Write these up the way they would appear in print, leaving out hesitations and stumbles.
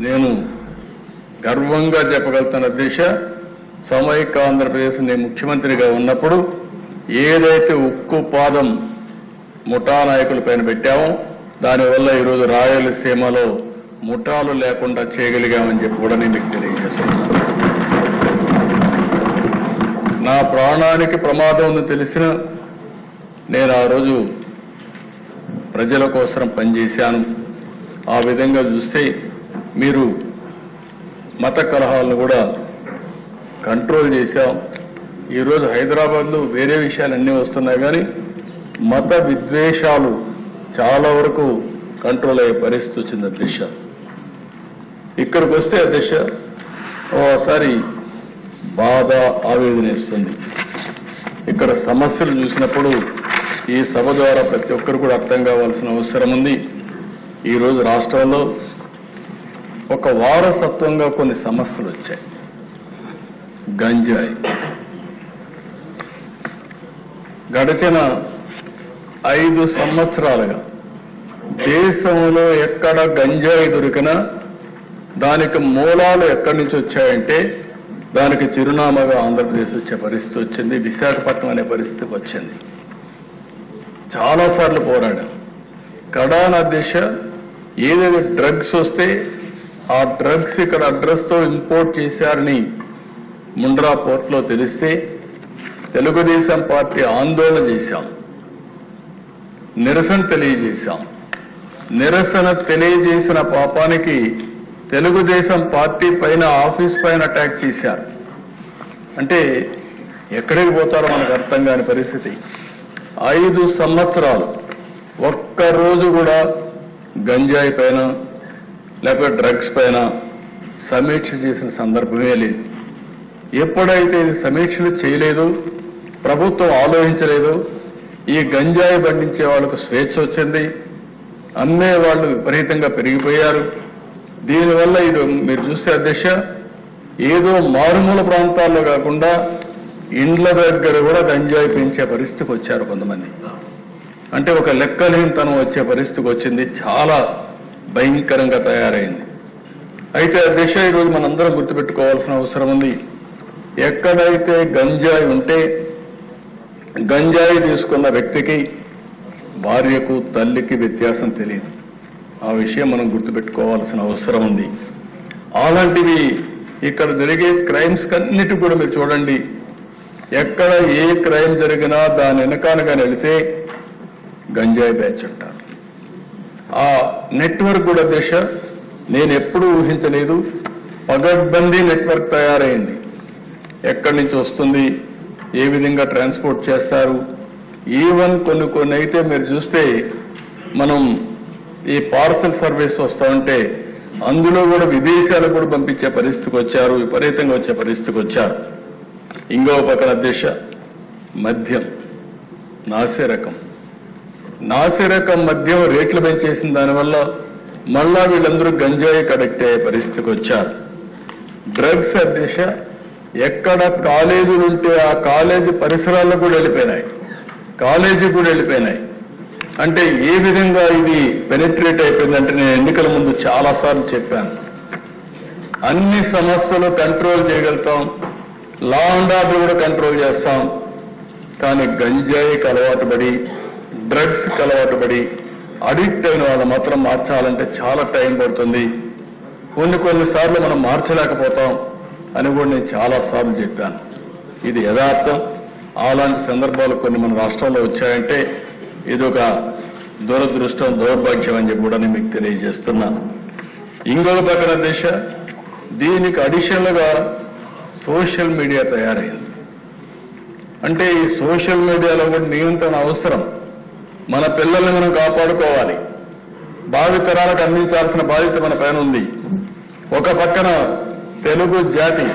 నేను గర్వంగా చెప్పగలుగుతున్న దిశ సమైక్య ఆంధ్రప్రదేశ్ నేను ముఖ్యమంత్రిగా ఉన్నప్పుడు ఏదైతే ఉక్కు పాదం ముఠా నాయకుల పైన పెట్టామో దానివల్ల ఈరోజు రాయలసీమలో ముఠాలు లేకుండా చేయగలిగామని చెప్పి కూడా నేను మీకు తెలియజేస్తున్నాను. నా ప్రాణానికి ప్రమాదం ఉందని తెలిసిన నేను ఆ రోజు ప్రజల కోసం పనిచేశాను. ఆ విధంగా చూస్తే మీరు మత కలహాలను కూడా కంట్రోల్ చేశాం. ఈరోజు హైదరాబాద్లో వేరే విషయాలన్నీ వస్తున్నాయి కానీ మత విద్వేషాలు చాలా వరకు కంట్రోల్ అయ్యే పరిస్థితి వచ్చింది అధ్యక్ష. ఇక్కడికి వస్తే అధ్యక్ష ఓసారి బాధ ఆవేదన ఇస్తుంది. ఇక్కడ సమస్యలు చూసినప్పుడు ఈ సభ ద్వారా ప్రతి ఒక్కరు కూడా అర్థం కావాల్సిన అవసరం ఉంది. ఈరోజు రాష్ట్రంలో ఒక వారసత్వంగా కొన్ని సమస్యలు వచ్చాయి. గంజాయి గడిచిన 5 సంవత్సరాలుగా దేశంలో ఎక్కడ గంజాయి దొరికినా దానికి మూలాలు ఎక్కడి నుంచి వచ్చాయంటే దానికి చిరునామాగా ఆంధ్రప్రదేశ్ వచ్చే పరిస్థితి వచ్చింది. విశాఖపట్నం అనే పరిస్థితికి వచ్చింది. చాలాసార్లు పోరాడాం. కడాన దిశ ఏదైతే డ్రగ్స్ వస్తే ఆ డ్రగ్స్ ఇక్కడ అడ్రస్తో ఇంపోర్ట్ చేశారని ముండ్రా పోర్ట్లో తెలిస్తే తెలుగుదేశం పార్టీ ఆందోళన చేశాం, నిరసన తెలియజేశాం. నిరసన తెలియజేసిన పాపానికి తెలుగుదేశం పార్టీ పైన ఆఫీస్ పైన అటాక్ చేశారు. అంటే ఎక్కడికి పోతారో మనకు అర్థం కాని పరిస్థితి. 5 సంవత్సరాలు ఒక్కరోజు కూడా గంజాయి పైన లేకపోతే డ్రగ్స్ పైన సమీక్ష చేసిన సందర్భమే లేదు. ఎప్పుడైతే సమీక్షలు చేయలేదు, ప్రభుత్వం ఆలోచించలేదు, ఈ గంజాయి బండించే వాళ్లకు స్వేచ్ఛ వచ్చింది, అమ్మే వాళ్ళు విపరీతంగా పెరిగిపోయారు. దీనివల్ల ఇది మీరు చూస్తే అధ్యక్ష ఏదో మారుమూల ప్రాంతాల్లో కాకుండా ఇండ్ల దగ్గర కూడా గంజాయి పెంచే పరిస్థితికి వచ్చారు కొంతమంది. అంటే ఒక లెక్కలేనితనం వచ్చే పరిస్థితికి వచ్చింది. చాలా భయంకరంగా తయారైంది. అయితే అధ్యక్ష ఈరోజు మనందరం గుర్తుపెట్టుకోవాల్సిన అవసరం ఉంది. ఎక్కడైతే గంజాయి ఉంటే గంజాయి తీసుకున్న వ్యక్తికి భార్యకు తల్లికి వ్యత్యాసం తెలియదు. ఆ విషయం మనం గుర్తుపెట్టుకోవాల్సిన అవసరం ఉంది. అలాంటివి ఇక్కడ జరిగే క్రైమ్స్ అన్నిటి కూడా మీరు చూడండి. ఎక్కడ ఏ క్రైమ్ జరిగినా దాని వెనకాలగా వెళితే గంజాయి బ్యాచ్ అంటారు. ఆ నెట్వర్క్ కూడా దిశ నేను ఎప్పుడూ ఊహించలేదు. పగడ్బందీ నెట్వర్క్ తయారైంది. ఎక్కడి నుంచి వస్తుంది, ఏ విధంగా ట్రాన్స్పోర్ట్ చేస్తారు. ఈవెన్ కొన్ని అయితే మీరు చూస్తే మనం ఈ పార్సల్ సర్వీస్ వస్తా ఉంటే అందులో కూడా విదేశాలకు కూడా పంపించే పరిస్థితికి వచ్చారు, విపరీతంగా వచ్చే పరిస్థితికి వచ్చారు. ఇంకో పక్కన అధ్యక్ష మద్యం నాసిరకం మద్యం రేట్లు పెంచేసిన దానివల్ల మళ్ళా వీళ్ళందరూ గంజాయి కడెక్ట్ అయ్యే పరిస్థితికి వచ్చారు. డ్రగ్స్ అధ్యక్ష ఎక్కడ కాలేజీలు ఉంటే ఆ కాలేజీ పరిసరాల్లో కూడా వెళ్ళిపోయినాయి. అంటే ఏ విధంగా ఇది పెనిట్రేట్ అయిపోయిందంటే నేను ఎన్నికల ముందు చాలాసార్లు చెప్పాను. అన్ని సమస్యలు కంట్రోల్ చేయగలుగుతాం, లా అండ్ ఆర్డర్ కూడా కంట్రోల్ చేస్తాం. కానీ గంజాయికి అలవాటు పడి డ్రగ్స్కి అలవాటు పడి అడిక్ట్ అయిన వాళ్ళు మాత్రం మార్చాలంటే చాలా టైం పడుతుంది. కొన్నిసార్లు మనం మార్చలేకపోతాం అని కూడా నేను చాలాసార్లు చెప్పాను. ఇది యథార్థం. అలాంటి సందర్భాలు కొన్ని మన రాష్ట్రంలో వచ్చాయంటే ఇదొక దురదృష్టం, దౌర్భాగ్యం అని చెప్పి కూడా నేను మీకు తెలియజేస్తున్నాను. ఇంకొక పక్కన దిశ దీనికి అడిషనల్ గా సోషల్ మీడియా తయారైంది. అంటే ఈ సోషల్ మీడియాలో కూడా నియంత్రణ అవసరం. మన పిల్లల్ని మనం కాపాడుకోవాలి, భావితరాలకు అందించాల్సిన బాధ్యత మన పైన ఉంది. ఒక పక్కన తెలుగు జాతి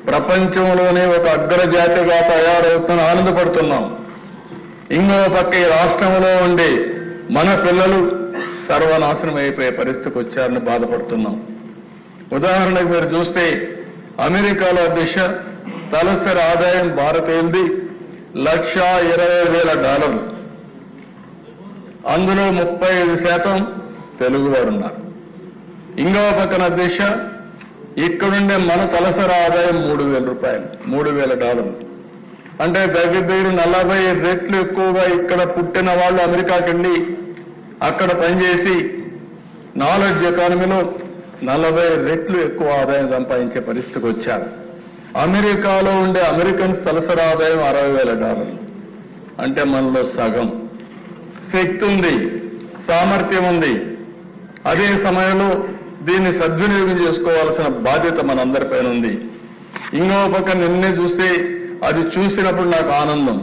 ప్రపంచంలోనే ఒక అగ్రజాతిగా తయారవుతున్న ఆనందపడుతున్నాం. ఇంకో పక్క ఈ రాష్ట్రంలో ఉండే మన పిల్లలు సర్వనాశనం అయిపోయే పరిస్థితికి వచ్చారని బాధపడుతున్నాం. ఉదాహరణకు మీరు చూస్తే అమెరికాలో దిశ తలసరి ఆదాయం భారతీయులది $1,20,000. అందులో 35% తెలుగువారు ఉన్నారు. ఇంకో పక్కన దిశ ఇక్కడుండే మన తలసరి ఆదాయం 3,000 రూపాయలు, $3,000. అంటే దగ్గర 40 రెట్లు ఎక్కువగా ఇక్కడ పుట్టిన వాళ్ళు అమెరికాకి వెళ్ళి అక్కడ పనిచేసి నాలెడ్జ్ ఎకానమీలో 40 రెట్లు ఎక్కువ ఆదాయం సంపాదించే పరిస్థితికి వచ్చారు. అమెరికాలో ఉండే అమెరికన్స్ తలసరి ఆదాయం $60,000. అంటే మనలో సగం. శక్తి ఉంది, సామర్థ్యం ఉంది. అదే సమయంలో దీన్ని సద్వినియోగం చేసుకోవాల్సిన బాధ్యత మనందరిపైన ఉంది. ఇంకో పక్క నిన్నే చూస్తే అది చూసినప్పుడు నాకు ఆనందం,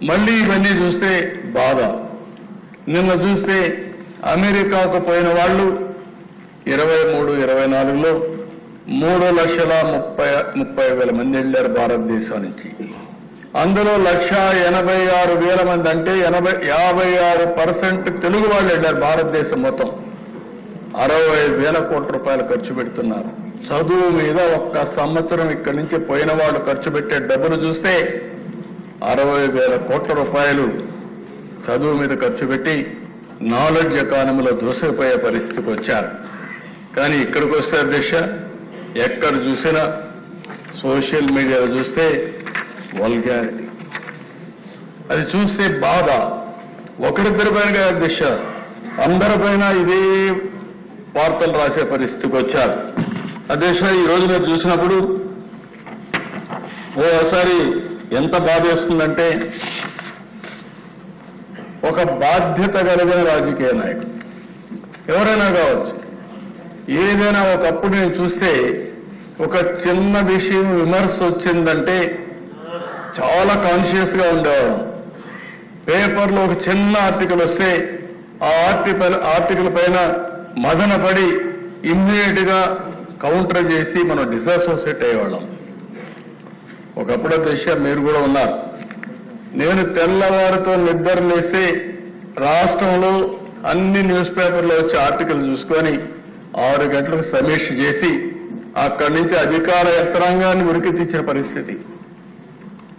మళ్ళీ ఇవన్నీ చూస్తే బాధ. నిన్న చూస్తే అమెరికాకు పోయిన వాళ్ళు 23-24లో 3,30,000 మంది వెళ్ళారు భారతదేశం నుంచి. అందులో 1,86,000 మంది, అంటే 56% తెలుగు వాళ్ళు వెళ్ళారు భారతదేశం మొత్తం. 65,000 కోట్ల రూపాయలు ఖర్చు పెడుతున్నారు చదువు మీద. ఒక్క సంవత్సరం ఇక్కడి నుంచి పోయిన వాళ్ళు ఖర్చు పెట్టే డబ్బులు చూస్తే 60,000 కోట్ల రూపాయలు చదువు మీద ఖర్చు పెట్టి నాలెడ్జ్ ఎకానమీలో దూసుకుపోయే పరిస్థితికి వచ్చారు. కానీ ఇక్కడికి వస్తే దిశ ఎక్కడ చూసినా సోషల్ మీడియాలో చూస్తే వల్గారిటీ, అది చూస్తే బాధ. ఒకరిద్దరి పైన దిశ అందరిపైన ఇదే వార్తలు రాసే పరిస్థితికి వచ్చారు. అధ్యక్ష, ఈ రోజు మీరు చూసినప్పుడు ఓసారి ఎంత బాధ వేస్తుందంటే, ఒక బాధ్యత కలిగిన రాజకీయ నాయకుడు ఎవరైనా కావచ్చు, ఏదైనా ఒకప్పుడు నేను చూస్తే ఒక చిన్న విషయం విమర్శ వచ్చిందంటే చాలా కాన్షియస్ గా ఉండేవాడు. పేపర్లో ఒక చిన్న ఆర్టికల్ వస్తే ఆ ఆర్టికల్ పైన మదన పడి ఇమ్మీడియట్ గా కౌంటర్ చేసి మనం డిసోసియేట్ అయ్యేవాళ్ళం. ఒకప్పుడు దిశ మీరు కూడా ఉన్నారు. నేను తెల్లవారితో నిద్ర లేస్తే రాష్ట్రంలో అన్ని న్యూస్ పేపర్లో వచ్చే ఆర్టికల్ చూసుకొని 6 గంటలకు సమీక్ష చేసి అక్కడి నుంచి అధికార యంత్రాంగాన్ని ఉరికి తీర్చిన పరిస్థితి.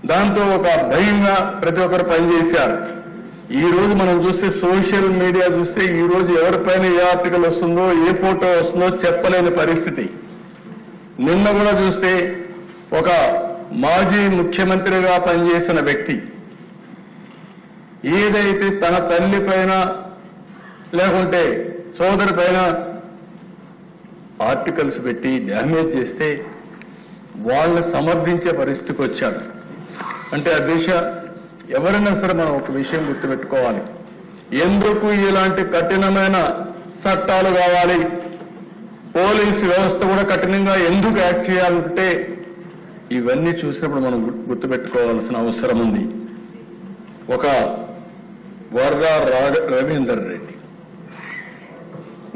దాంతో ఒక భయంగా ప్రతి ఒక్కరు పనిచేశారు. ఈ రోజు మనం చూస్తే సోషల్ మీడియా చూస్తే ఈ రోజు ఎవరిపైన ఏ ఆర్టికల్ వస్తుందో, ఏ ఫోటో వస్తుందో చెప్పలేని పరిస్థితి. నిన్న కూడా చూస్తే ఒక మాజీ ముఖ్యమంత్రిగా పనిచేసిన వ్యక్తి ఏదైతే తన తల్లి పైన లేకుంటే సోదరి పైన ఆర్టికల్స్ పెట్టి డ్యామేజ్ చేస్తే వాళ్ళని సమర్థించే పరిస్థితికి వచ్చాడు. అంటే ఆ దేశ ఎవరైనా సరే మనం ఒక విషయం గుర్తుపెట్టుకోవాలి. ఎందుకు ఇలాంటి కఠినమైన చట్టాలు కావాలి, పోలీసు వ్యవస్థ కూడా కఠినంగా ఎందుకు యాక్ట్ చేయాలంటే ఇవన్నీ చూసినప్పుడు మనం గుర్తుపెట్టుకోవాల్సిన అవసరం ఉంది. ఒక వరద రవీందర్ రెడ్డి,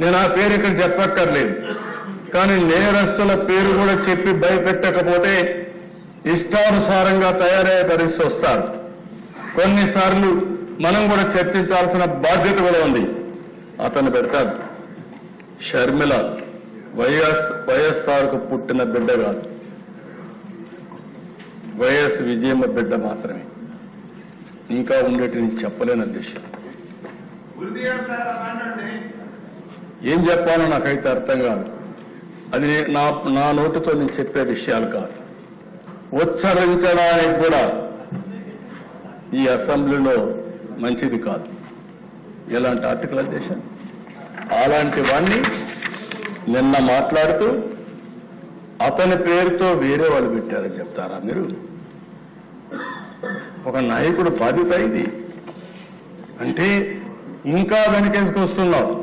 నేను ఆ పేరు ఇక్కడ చెప్పక్కర్లేదు, కానీ నేరస్తుల పేరు కూడా చెప్పి భయపెట్టకపోతే ఇష్టానుసారంగా తయారయ్యే పరిస్థితి వస్తారు. కొన్నిసార్లు మనం కూడా చర్చించాల్సిన బాధ్యత కూడా ఉంది. అతను పెడతాడు షర్మిల వైఎస్ఆర్కు పుట్టిన బిడ్డ కాదు, వైఎస్ విజయమ్మ బిడ్డ మాత్రమే. ఇంకా ఉండేటి నేను చెప్పలేని అధ్యక్ష. ఏం చెప్పాలో నాకైతే అర్థం కాదు. అది నా నోటితో నేను చెప్పే విషయాలు కాదు. ఉచ్చరించడానికి కూడా ఈ అసెంబ్లీలో మంచిది కాదు ఎలాంటి ఆర్టికల్ అధ్యక్ష. అలాంటి వాణ్ణి నిన్న మాట్లాడుతూ అతని పేరుతో వేరే వాళ్ళు పెట్టారని చెప్తారా మీరు? ఒక నాయకుడు బాధ్యత ఇది అంటే ఇంకా వెనకేసుకు వస్తున్నావు.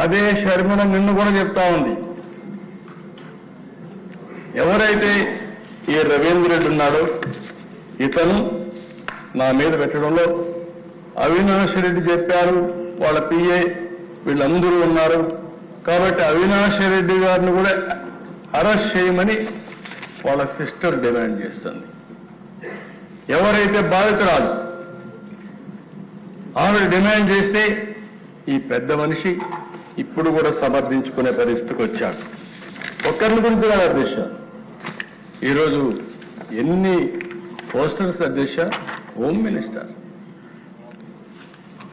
అదే షర్మిల నిన్ను కూడా చెప్తా ఉంది. ఎవరైతే ఈ రవీంద్ర రెడ్డి ఉన్నాడో ఇతను నా మీద పెట్టడంలో అవినాష్ రెడ్డి చెప్పారు, వాళ్ళ పిఏ వీళ్ళందరూ ఉన్నారు కాబట్టి అవినాష్ రెడ్డి గారిని కూడా అరెస్ట్ చేయమని వాళ్ళ సిస్టర్ డిమాండ్ చేస్తుంది. ఎవరైతే బాధితురాలు ఆవిడ డిమాండ్ చేస్తే ఈ పెద్ద మనిషి ఇప్పుడు కూడా సమర్థించుకునే పరిస్థితికి వచ్చాడు. ఒక్కరిని గురించి కాదు అధ్యక్ష, ఈరోజు ఎన్ని పోస్టర్స్ అధ్యక్ష. హోమ్ మినిస్టర్,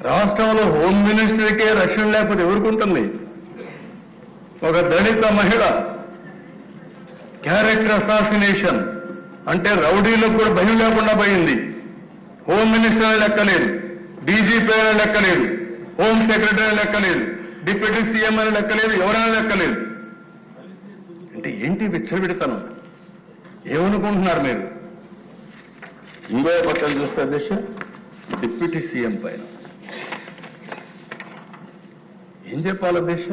రాష్ట్రంలో హోమ్ మినిస్టర్కే రక్షణ లేకపోతే ఎవరికి ఉంటుంది? ఒక దళిత మహిళ క్యారెక్టర్ అసాసినేషన్ అంటే రౌడీలకు కూడా భయం లేకుండా పోయింది. హోమ్ మినిస్టర్ లెక్కలేదు, డీజీపీ లెక్కలేదు, హోమ్ సెక్రటరీ లెక్కలేదు, డిప్యూటీ సీఎం అని లెక్కలేదు, ఎవరైనా లెక్కలేదు. అంటే ఏంటి విచ్చలవిడితనం? ఏమనుకుంటున్నారు మీరు? ఇంకో పక్కన చూస్తే అధ్యక్ష డిప్యూటీ సీఎం పైన ఏం చెప్పాలి అధ్యక్ష?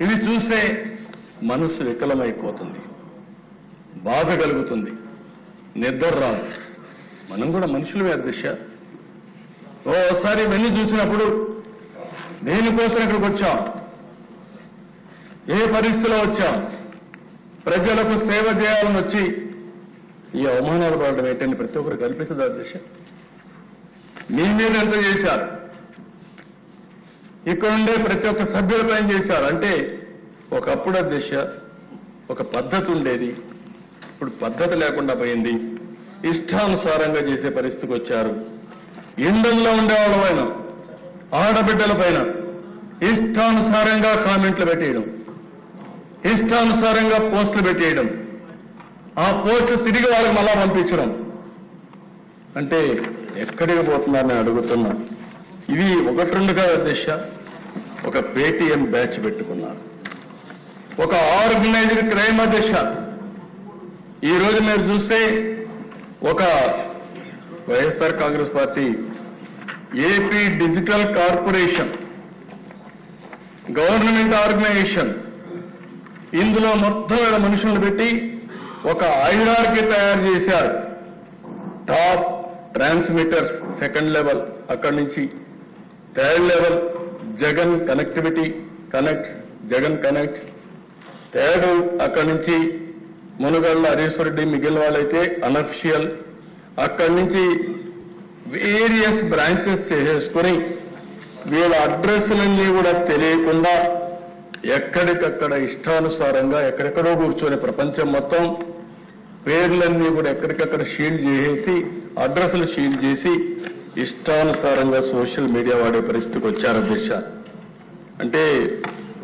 ఇవి చూస్తే మనసు వికలమైపోతుంది, బాధ కలుగుతుంది, నిద్ర రాదు. మనం కూడా మనుషులమే అధ్యక్ష. ఓసారి ఇవన్నీ చూసినప్పుడు దేనికోసం ఇక్కడికి వచ్చాం, ఏ పరిస్థితిలో వచ్చాం, ప్రజలకు సేవ చేయాలని వచ్చి ఈ అవమానాలు పడడం ఏంటని ప్రతి ఒక్కరు కల్పిస్తుంది అధ్యక్ష. మీ మీద ఎంత చేశారు, ఇక్కడ ఉండే ప్రతి ఒక్క సభ్యులపై చేశారు. అంటే ఒకప్పుడు అధ్యక్ష ఒక పద్ధతి ఉండేది, ఇప్పుడు పద్ధతి లేకుండా పోయింది. ఇష్టానుసారంగా చేసే పరిస్థితికి వచ్చారు. ఇంధంలో ఉండేవాళ్ళ పైన, ఆడబిడ్డల పైన ఇష్టానుసారంగా కామెంట్లు పెట్టేయడం, ఇష్టానుసారంగా పోస్టులు పెట్టేయడం, ఆ పోస్టులు తిరిగి వాళ్ళకి మళ్ళా పంపించడం. అంటే ఎక్కడికి పోతున్నారని అడుగుతున్నా. ఇది ఒకటి రెండు కాదు అధ్యక్ష, ఒక పేటీఎం బ్యాచ్ పెట్టుకున్నారు, ఒక ఆర్గనైజ్డ్ క్రైమ్ అధ్యక్ష. ఈ రోజు మీరు చూస్తే ఒక YSR Congress party AP digital corporation government organisation, ఇందులో మొత్తం వేల మనుషులను పెట్టి ఒక హైరార్కీ తయారు చేశారు. టాప్ ట్రాన్స్మిటర్స్ సెకండ్ లెవెల్, అక్కడి నుంచి third level Jagan connectivity connects, Jagan connects, third అక్కడి నుంచి మునుగళ్ళ హరీశ్వరెడ్డి మిగిలిన వాళ్ళైతే అనఫిషియల్, అక్కడి నుంచి వేరియస్ బ్రాంచెస్ చేసేసుకుని వీళ్ళ అడ్రస్లన్నీ కూడా తెలియకుండా ఎక్కడికక్కడ ఇష్టానుసారంగా ఎక్కడెక్కడో కూర్చొని ప్రపంచం మొత్తం పేర్లన్నీ కూడా ఎక్కడికక్కడ షీల్డ్ చేసేసి, అడ్రస్లు షీల్డ్ చేసి ఇష్టానుసారంగా సోషల్ మీడియా వాడే పరిస్థితికి వచ్చారు అధ్యక్ష. అంటే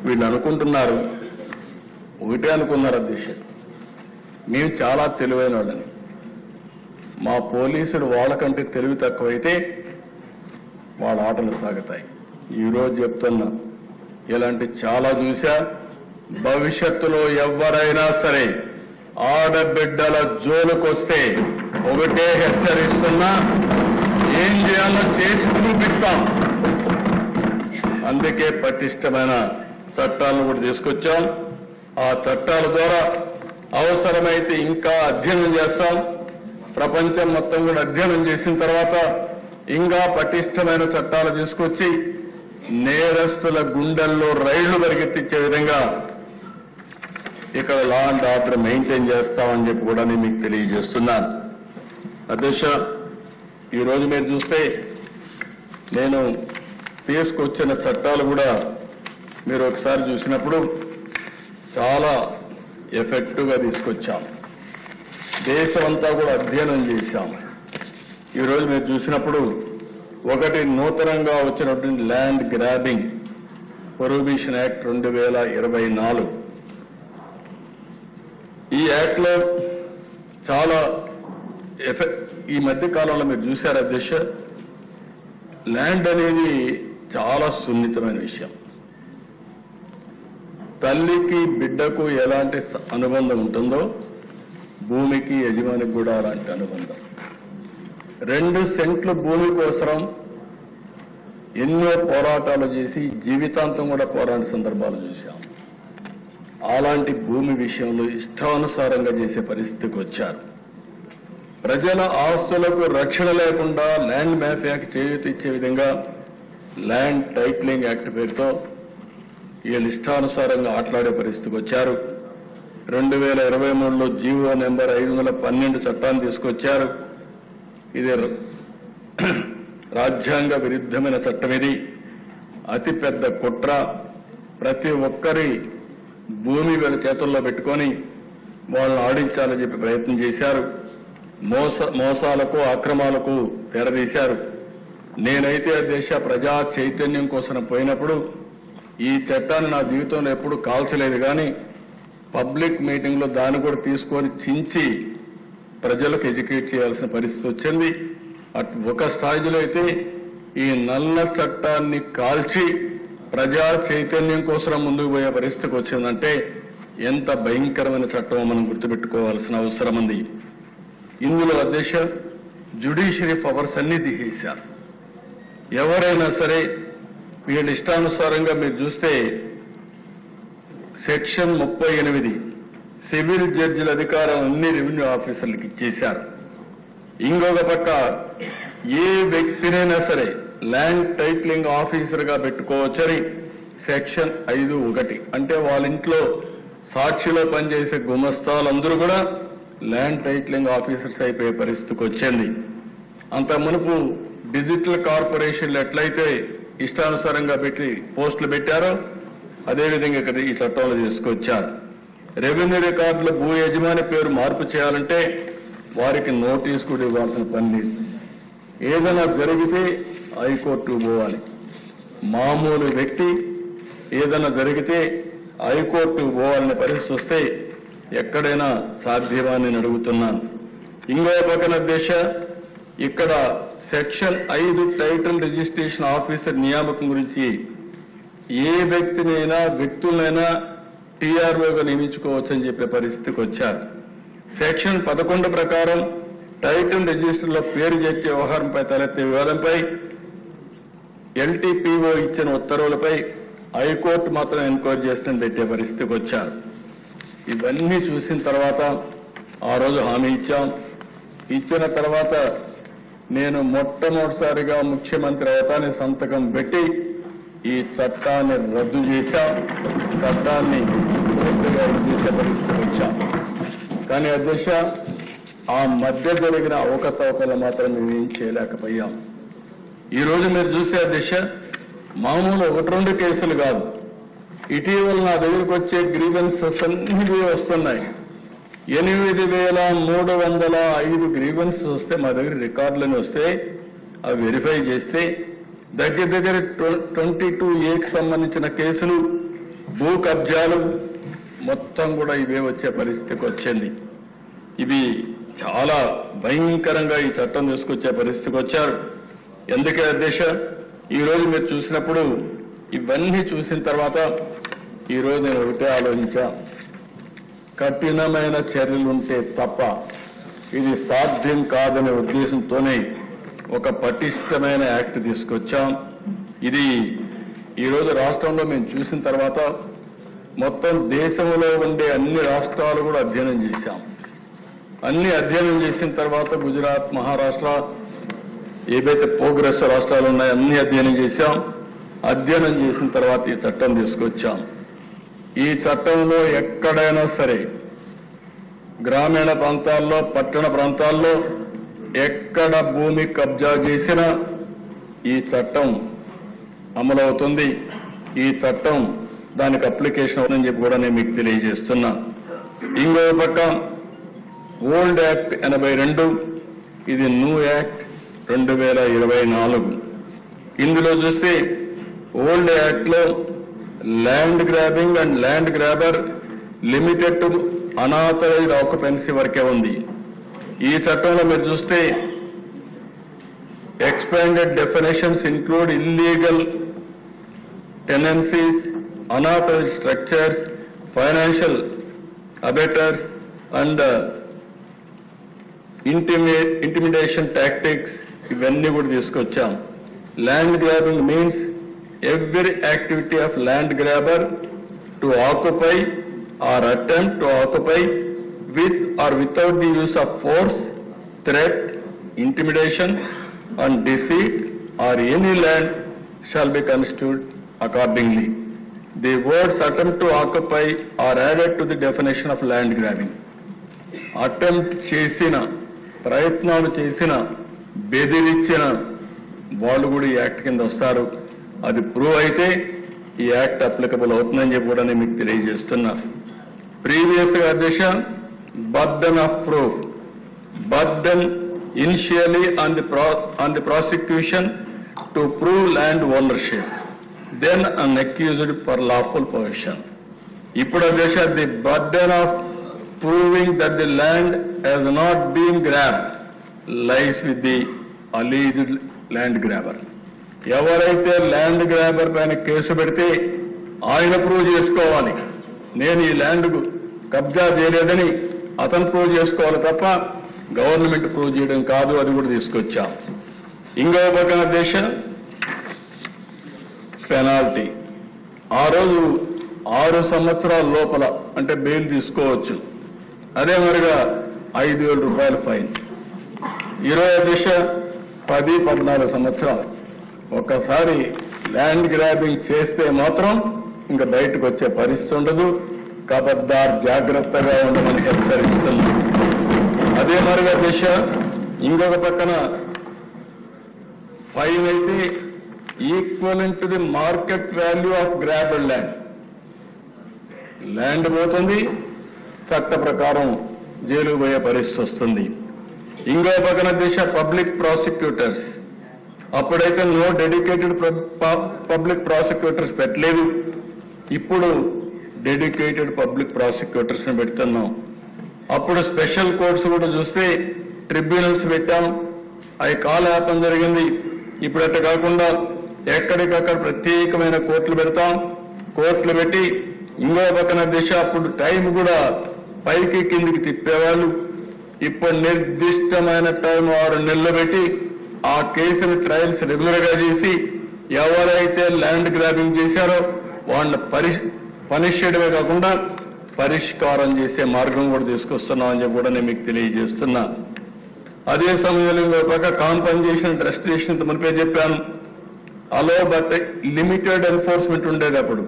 వీళ్ళు అనుకుంటున్నారు, ఒకటే అనుకున్నారు అధ్యక్ష, మేము చాలా తెలివైన వాళ్ళని, మా పోలీసులు వాళ్ళకంటే తెలివి తక్కువైతే వాళ్ళ ఆటలు సాగుతాయి. ఈరోజు చెప్తున్నా, ఇలాంటి చాలా చూశా. భవిష్యత్తులో ఎవరైనా సరే ఆడబిడ్డల జోలుకొస్తే ఒకటే హెచ్చరిస్తున్నా, ఏం చేయాలో చేసి చూపిస్తాం. అందుకే పటిష్టమైన చట్టాలను కూడా తీసుకొచ్చాం. ఆ చట్టాల ద్వారా అవసరమైతే ఇంకా అధ్యయనం చేస్తాం. ప్రపంచం మొత్తం కూడా అధ్యయనం చేసిన తర్వాత ఇంకా పటిష్టమైన చట్టాలు తీసుకొచ్చి నేరస్తుల గుండెల్లో రైళ్లు పరిగెత్తించే విధంగా ఇక్కడ లా అండ్ ఆర్డర్ మెయింటైన్ చేస్తామని చెప్పి కూడా నేను మీకు తెలియజేస్తున్నాను. అధ్యక్ష, ఈరోజు మీరు చూస్తే నేను తీసుకొచ్చిన చట్టాలు కూడా మీరు ఒకసారి చూసినప్పుడు చాలా ఎఫెక్టివ్గా తీసుకొచ్చాం. దేశమంతా కూడా అధ్యయనం చేశాం. ఈరోజు మీరు చూసినప్పుడు ఒకటి నూతనంగా వచ్చినటువంటి ల్యాండ్ గ్రాబింగ్ ప్రొహిబిషన్ యాక్ట్ 2024. ఈ యాక్ట్ లో చాలా ఈ మధ్య కాలంలో మీరు చూశారు అధ్యక్ష, ల్యాండ్ అనేది చాలా సున్నితమైన విషయం. తల్లికి బిడ్డకు ఎలాంటి అనుబంధం ఉంటుందో భూమికి యజమానికి కూడా అలాంటి అనుబంధం. 2 సెంట్ల భూమి కోసం ఎన్నో పోరాటాలు చేసి జీవితాంతం కూడా పోరాడే సందర్భాలు చూశాం. అలాంటి భూమి విషయంలో ఇష్టానుసారంగా చేసే పరిస్థితికి వచ్చారు. ప్రజల ఆస్తులకు రక్షణ లేకుండా ల్యాండ్ మాఫియాకి చేయూతిచ్చే విధంగా ల్యాండ్ టైటిలింగ్ యాక్ట్ పేరుతో వీళ్ళు ఇష్టానుసారంగా ఆటలాడే పరిస్థితికి వచ్చారు. 2023లో జీవో నెంబర్ 512 చట్టాన్ని తీసుకొచ్చారు. ఇది రాజ్యాంగ విరుద్ధమైన చట్టం. ఇది అతిపెద్ద కుట్ర. ప్రతి ఒక్కరి భూమి వీళ్ళ చేతుల్లో పెట్టుకొని వాళ్ళని ఆడించాలని చెప్పి ప్రయత్నం చేశారు. మోసాలకు అక్రమాలకు తెరదీశారు. నేనైతే దేశ ప్రజా చైతన్యం కోసం పోయినప్పుడు ఈ చట్టాన్ని నా జీవితంలో ఎప్పుడు కాల్చలేదు కానీ పబ్లిక్ మీటింగ్ లో దాన్ని కూడా తీసుకొని చించి ప్రజలకు ఎడ్యుకేట్ చేయాల్సిన పరిస్థితి వచ్చింది. ఒక స్థాయిలో అయితే ఈ నల్ల చట్టాన్ని కాల్చి ప్రజా చైతన్యం కోసం ముందుకు పోయే పరిస్థితికి వచ్చిందంటే ఎంత భయంకరమైన చట్టమో మనం గుర్తుపెట్టుకోవాల్సిన అవసరం ఉంది. ఇందులో అధ్యక్ష జ్యుడిషియరీ పవర్స్ అన్ని తీసేశారు. ఎవరైనా సరే వీళ్ళ ఇష్టానుసారంగా మీరు చూస్తే సెక్షన్ 38 సివిల్ జడ్జిల అధికారం అన్ని రెవెన్యూ ఆఫీసర్లకు ఇచ్చేశారు. ఇంకొక పక్క ఏ వ్యక్తినైనా సరే ల్యాండ్ టైటిలింగ్ ఆఫీసర్ గా పెట్టుకోవచ్చని సెక్షన్ 5(1) అంటే వాళ్ళ ఇంట్లో సాక్షిలో పనిచేసే గుమస్తాలందరూ కూడా ల్యాండ్ టైటిలింగ్ ఆఫీసర్స్ అయిపోయే పరిస్థితికి వచ్చింది. అంత మునుపు డిజిటల్ కార్పొరేషన్లు ఎట్లయితే ఇష్టానుసారంగా పెట్టి పోస్టులు పెట్టారో అదేవిధంగా ఇక్కడ ఈ చట్టంలో తీసుకొచ్చారు. రెవెన్యూ రికార్డుల భూ యజమాని పేరు మార్పు చేయాలంటే వారికి నోటీస్ కూడా ఇవ్వాల్సిన పని లేదు. ఏదైనా జరిగితే హైకోర్టు పోవాలి. మామూలు వ్యక్తి ఏదైనా జరిగితే హైకోర్టు పోవాలనే పరిస్థితి వస్తే ఎక్కడైనా సాధ్యమని నేను అడుగుతున్నాను. ఇంకో పక్కన దేశ ఇక్కడ సెక్షన్ 5 టైటిల్ రిజిస్ట్రేషన్ ఆఫీసర్ నియామకం గురించి ఏ వ్యక్తులైనా టీఆర్ఓగా నియమించుకోవచ్చని చెప్పే పరిస్థితికి వచ్చారు. సెక్షన్ 11 ప్రకారం టైటిల్ రిజిస్టర్లో పేరు చేర్చే వ్యవహారంపై తలెత్తే వివాదంపై ఎల్టీపీఓ ఇచ్చిన ఉత్తర్వులపై హైకోర్టు మాత్రం ఎంక్వైరీ చేస్తుందని పెట్టే పరిస్థితికి వచ్చారు. ఇవన్నీ చూసిన తర్వాత ఆ రోజు హామీ ఇచ్చిన తర్వాత నేను మొట్టమొదటిసారిగా ముఖ్యమంత్రి అవుతాని సంతకం పెట్టి ఈ చట్టాన్ని రద్దు చేశాం. చట్టాన్ని పూర్తిగా రద్దు చేసే పరిస్థితికి వచ్చాం. కానీ అధ్యక్ష ఆ మధ్య జరిగిన అవకతవకలు మాత్రం మేము ఏం చేయలేకపోయాం. ఈ రోజు మీరు చూసే అధ్యక్ష మామూలు 1-2 కేసులు కాదు, ఇటీవల నా దగ్గరకు వచ్చే గ్రీవెన్సెస్ అన్ని వస్తున్నాయి. 8,305 గ్రీవెన్సెస్ వస్తే మా దగ్గర రికార్డులని వస్తే అవి వెరిఫై చేస్తే దగ్గర 22A సంబంధించిన కేసులు, భూ కబ్జాలు మొత్తం కూడా ఇవే వచ్చే పరిస్థితికి వచ్చింది. ఇవి చాలా భయంకరంగా ఈ చట్టం తీసుకొచ్చే పరిస్థితికి వచ్చారు. ఎందుకే అధ్యక్ష ఈ రోజు మీరు చూసినప్పుడు ఇవన్నీ చూసిన తర్వాత ఈ రోజు నేను ఒకటే ఆలోచించా, కఠినమైన చర్యలుంటే తప్ప ఇది సాధ్యం కాదనే ఉద్దేశంతోనే ఒక పటిష్టమైన యాక్ట్ తీసుకొచ్చాం. ఇది ఈరోజు రాష్ట్రంలో మేము చూసిన తర్వాత మొత్తం దేశంలో ఉండే అన్ని రాష్ట్రాలు కూడా అధ్యయనం చేశాం. అన్ని అధ్యయనం చేసిన తర్వాత గుజరాత్, మహారాష్ట్ర ఏవైతే ప్రోగ్రెస్ రాష్ట్రాలు ఉన్నాయో అన్ని అధ్యయనం చేశాం. అధ్యయనం చేసిన తర్వాత ఈ చట్టం తీసుకొచ్చాం. ఈ చట్టంలో ఎక్కడైనా సరే గ్రామీణ ప్రాంతాల్లో, పట్టణ ప్రాంతాల్లో ఎక్కడ భూమి కబ్జా చేసినా ఈ చట్టం అమలవుతుంది. ఈ చట్టం దానికి అప్లికేషన్ అవుతుందని చెప్పి కూడా నేను మీకు తెలియజేస్తున్నా. ఇంకో పక్క ఓల్డ్ యాక్ట్ 82, ఇది న్యూ యాక్ట్ 2024. ఇందులో చూస్తే ఓల్డ్ యాక్ట్ లో land grabbing and land grabber limited to unauthorized occupancy వరకే ఉంది. ఈ చట్టంలో మీరు చూస్తే expanded definitions include illegal tenancies, unauthorized structures, financial abettors and intimidation tactics ఇవన్నీ కూడా తీసుకొచ్చాం. Land grabbing means every activity of land grabber to occupy or attempt to occupy with or without the use of force, threat, intimidation and deceit or any land shall be construed accordingly. The words attempt to occupy are added to the definition of land grabbing. Attempt చేసిన, ప్రయత్నాలు చేసిన, బెదిరించిన వాళ్ళు కూడా ఈ act కింద వస్తారు. అది ప్రూవ్ అయితే ఈ యాక్ట్ అప్లికబుల్ అవుతుందని చెప్పి కూడా నేను మీకు తెలియజేస్తున్నా. ప్రీవియస్ గా అధ్యక్ష burden of proof, burden initially on the prosecution to prove land ownership. then an accused for lawful possession. ఇప్పుడు అధ్యక్ష the burden of proving that the land has not been grabbed lies with the alleged land grabber. ఎవరైతే land grabber పైన case పెడితే ఆయన prove చేసుకోవాలి, నేను ఈ land కబ్జా చేయలేదని అతను ప్రూవ్ చేసుకోవాలి తప్ప గవర్నమెంట్ ప్రూవ్ చేయడం కాదు. అది కూడా తీసుకొచ్చాం. ఇంకో పక్కన దేశ పెనాల్టీ ఆ రోజు 6 సంవత్సరాల లోపల అంటే బెయిల్ తీసుకోవచ్చు. అదే మరిగా 5,000 రూపాయల ఫైన్. 20 దిశ 10-14 సంవత్సరాలు. ఒక్కసారి ల్యాండ్ గ్రాబింగ్ చేస్తే మాత్రం ఇంకా బయటకు వచ్చే పరిస్థితి ఉండదు. కబద్దార్ జాగ్రత్తగా ఉండమని హెచ్చరిస్తున్నాం. అదే మరిగా దిశ ఇంకొక పక్కన ఫైన్ అయితే equivalent to the market value of grabbed land. Land పోతుంది, చట్ట ప్రకారం జైలు పోయే పరిస్థితి వస్తుంది. ఇంకో పక్కన దిశ పబ్లిక్ ప్రాసిక్యూటర్స్. అప్పుడైతే నో డెడికేటెడ్ పబ్లిక్ ప్రాసిక్యూటర్స్ పెట్టలేదు. ఇప్పుడు డెడికేటెడ్ పబ్లిక్ ప్రాసిక్యూటర్స్ ని పెడుతున్నాం. అప్పుడు స్పెషల్ కోర్ట్స్ కూడా చూస్తే ట్రిబ్యునల్స్ పెట్టాం, అవి కాలయాపన జరిగింది. ఇప్పుడు అట్లా కాకుండా ఎక్కడికక్కడ ప్రత్యేకమైన కోర్టులు పెడతాం. కోర్టులు పెట్టి ఇంకో పక్కన దిశ అప్పుడు టైం కూడా పైకి కిందికి తిప్పేవాళ్ళు. ఇప్పుడు నిర్దిష్టమైన టైం 6 నెలలు పెట్టి ఆ కేసుని ట్రయల్స్ రెగ్యులర్ గా చేసి ఎవరైతే ల్యాండ్ గ్రాబింగ్ చేశారో వాళ్ళని పనిష్ చేయడమే కాకుండా పరిష్కారం చేసే మార్గం కూడా తీసుకొస్తున్నామని చెప్పి కూడా నేను మీకు తెలియజేస్తున్నా. అదే సమయంలో ఇంకో పక్క కాంపన్సేషన్ రెస్ట్రిక్షన్ మునిపే చెప్పాను. అలో బట్ లిమిటెడ్ ఎన్ఫోర్స్మెంట్ ఉండేది. అప్పుడు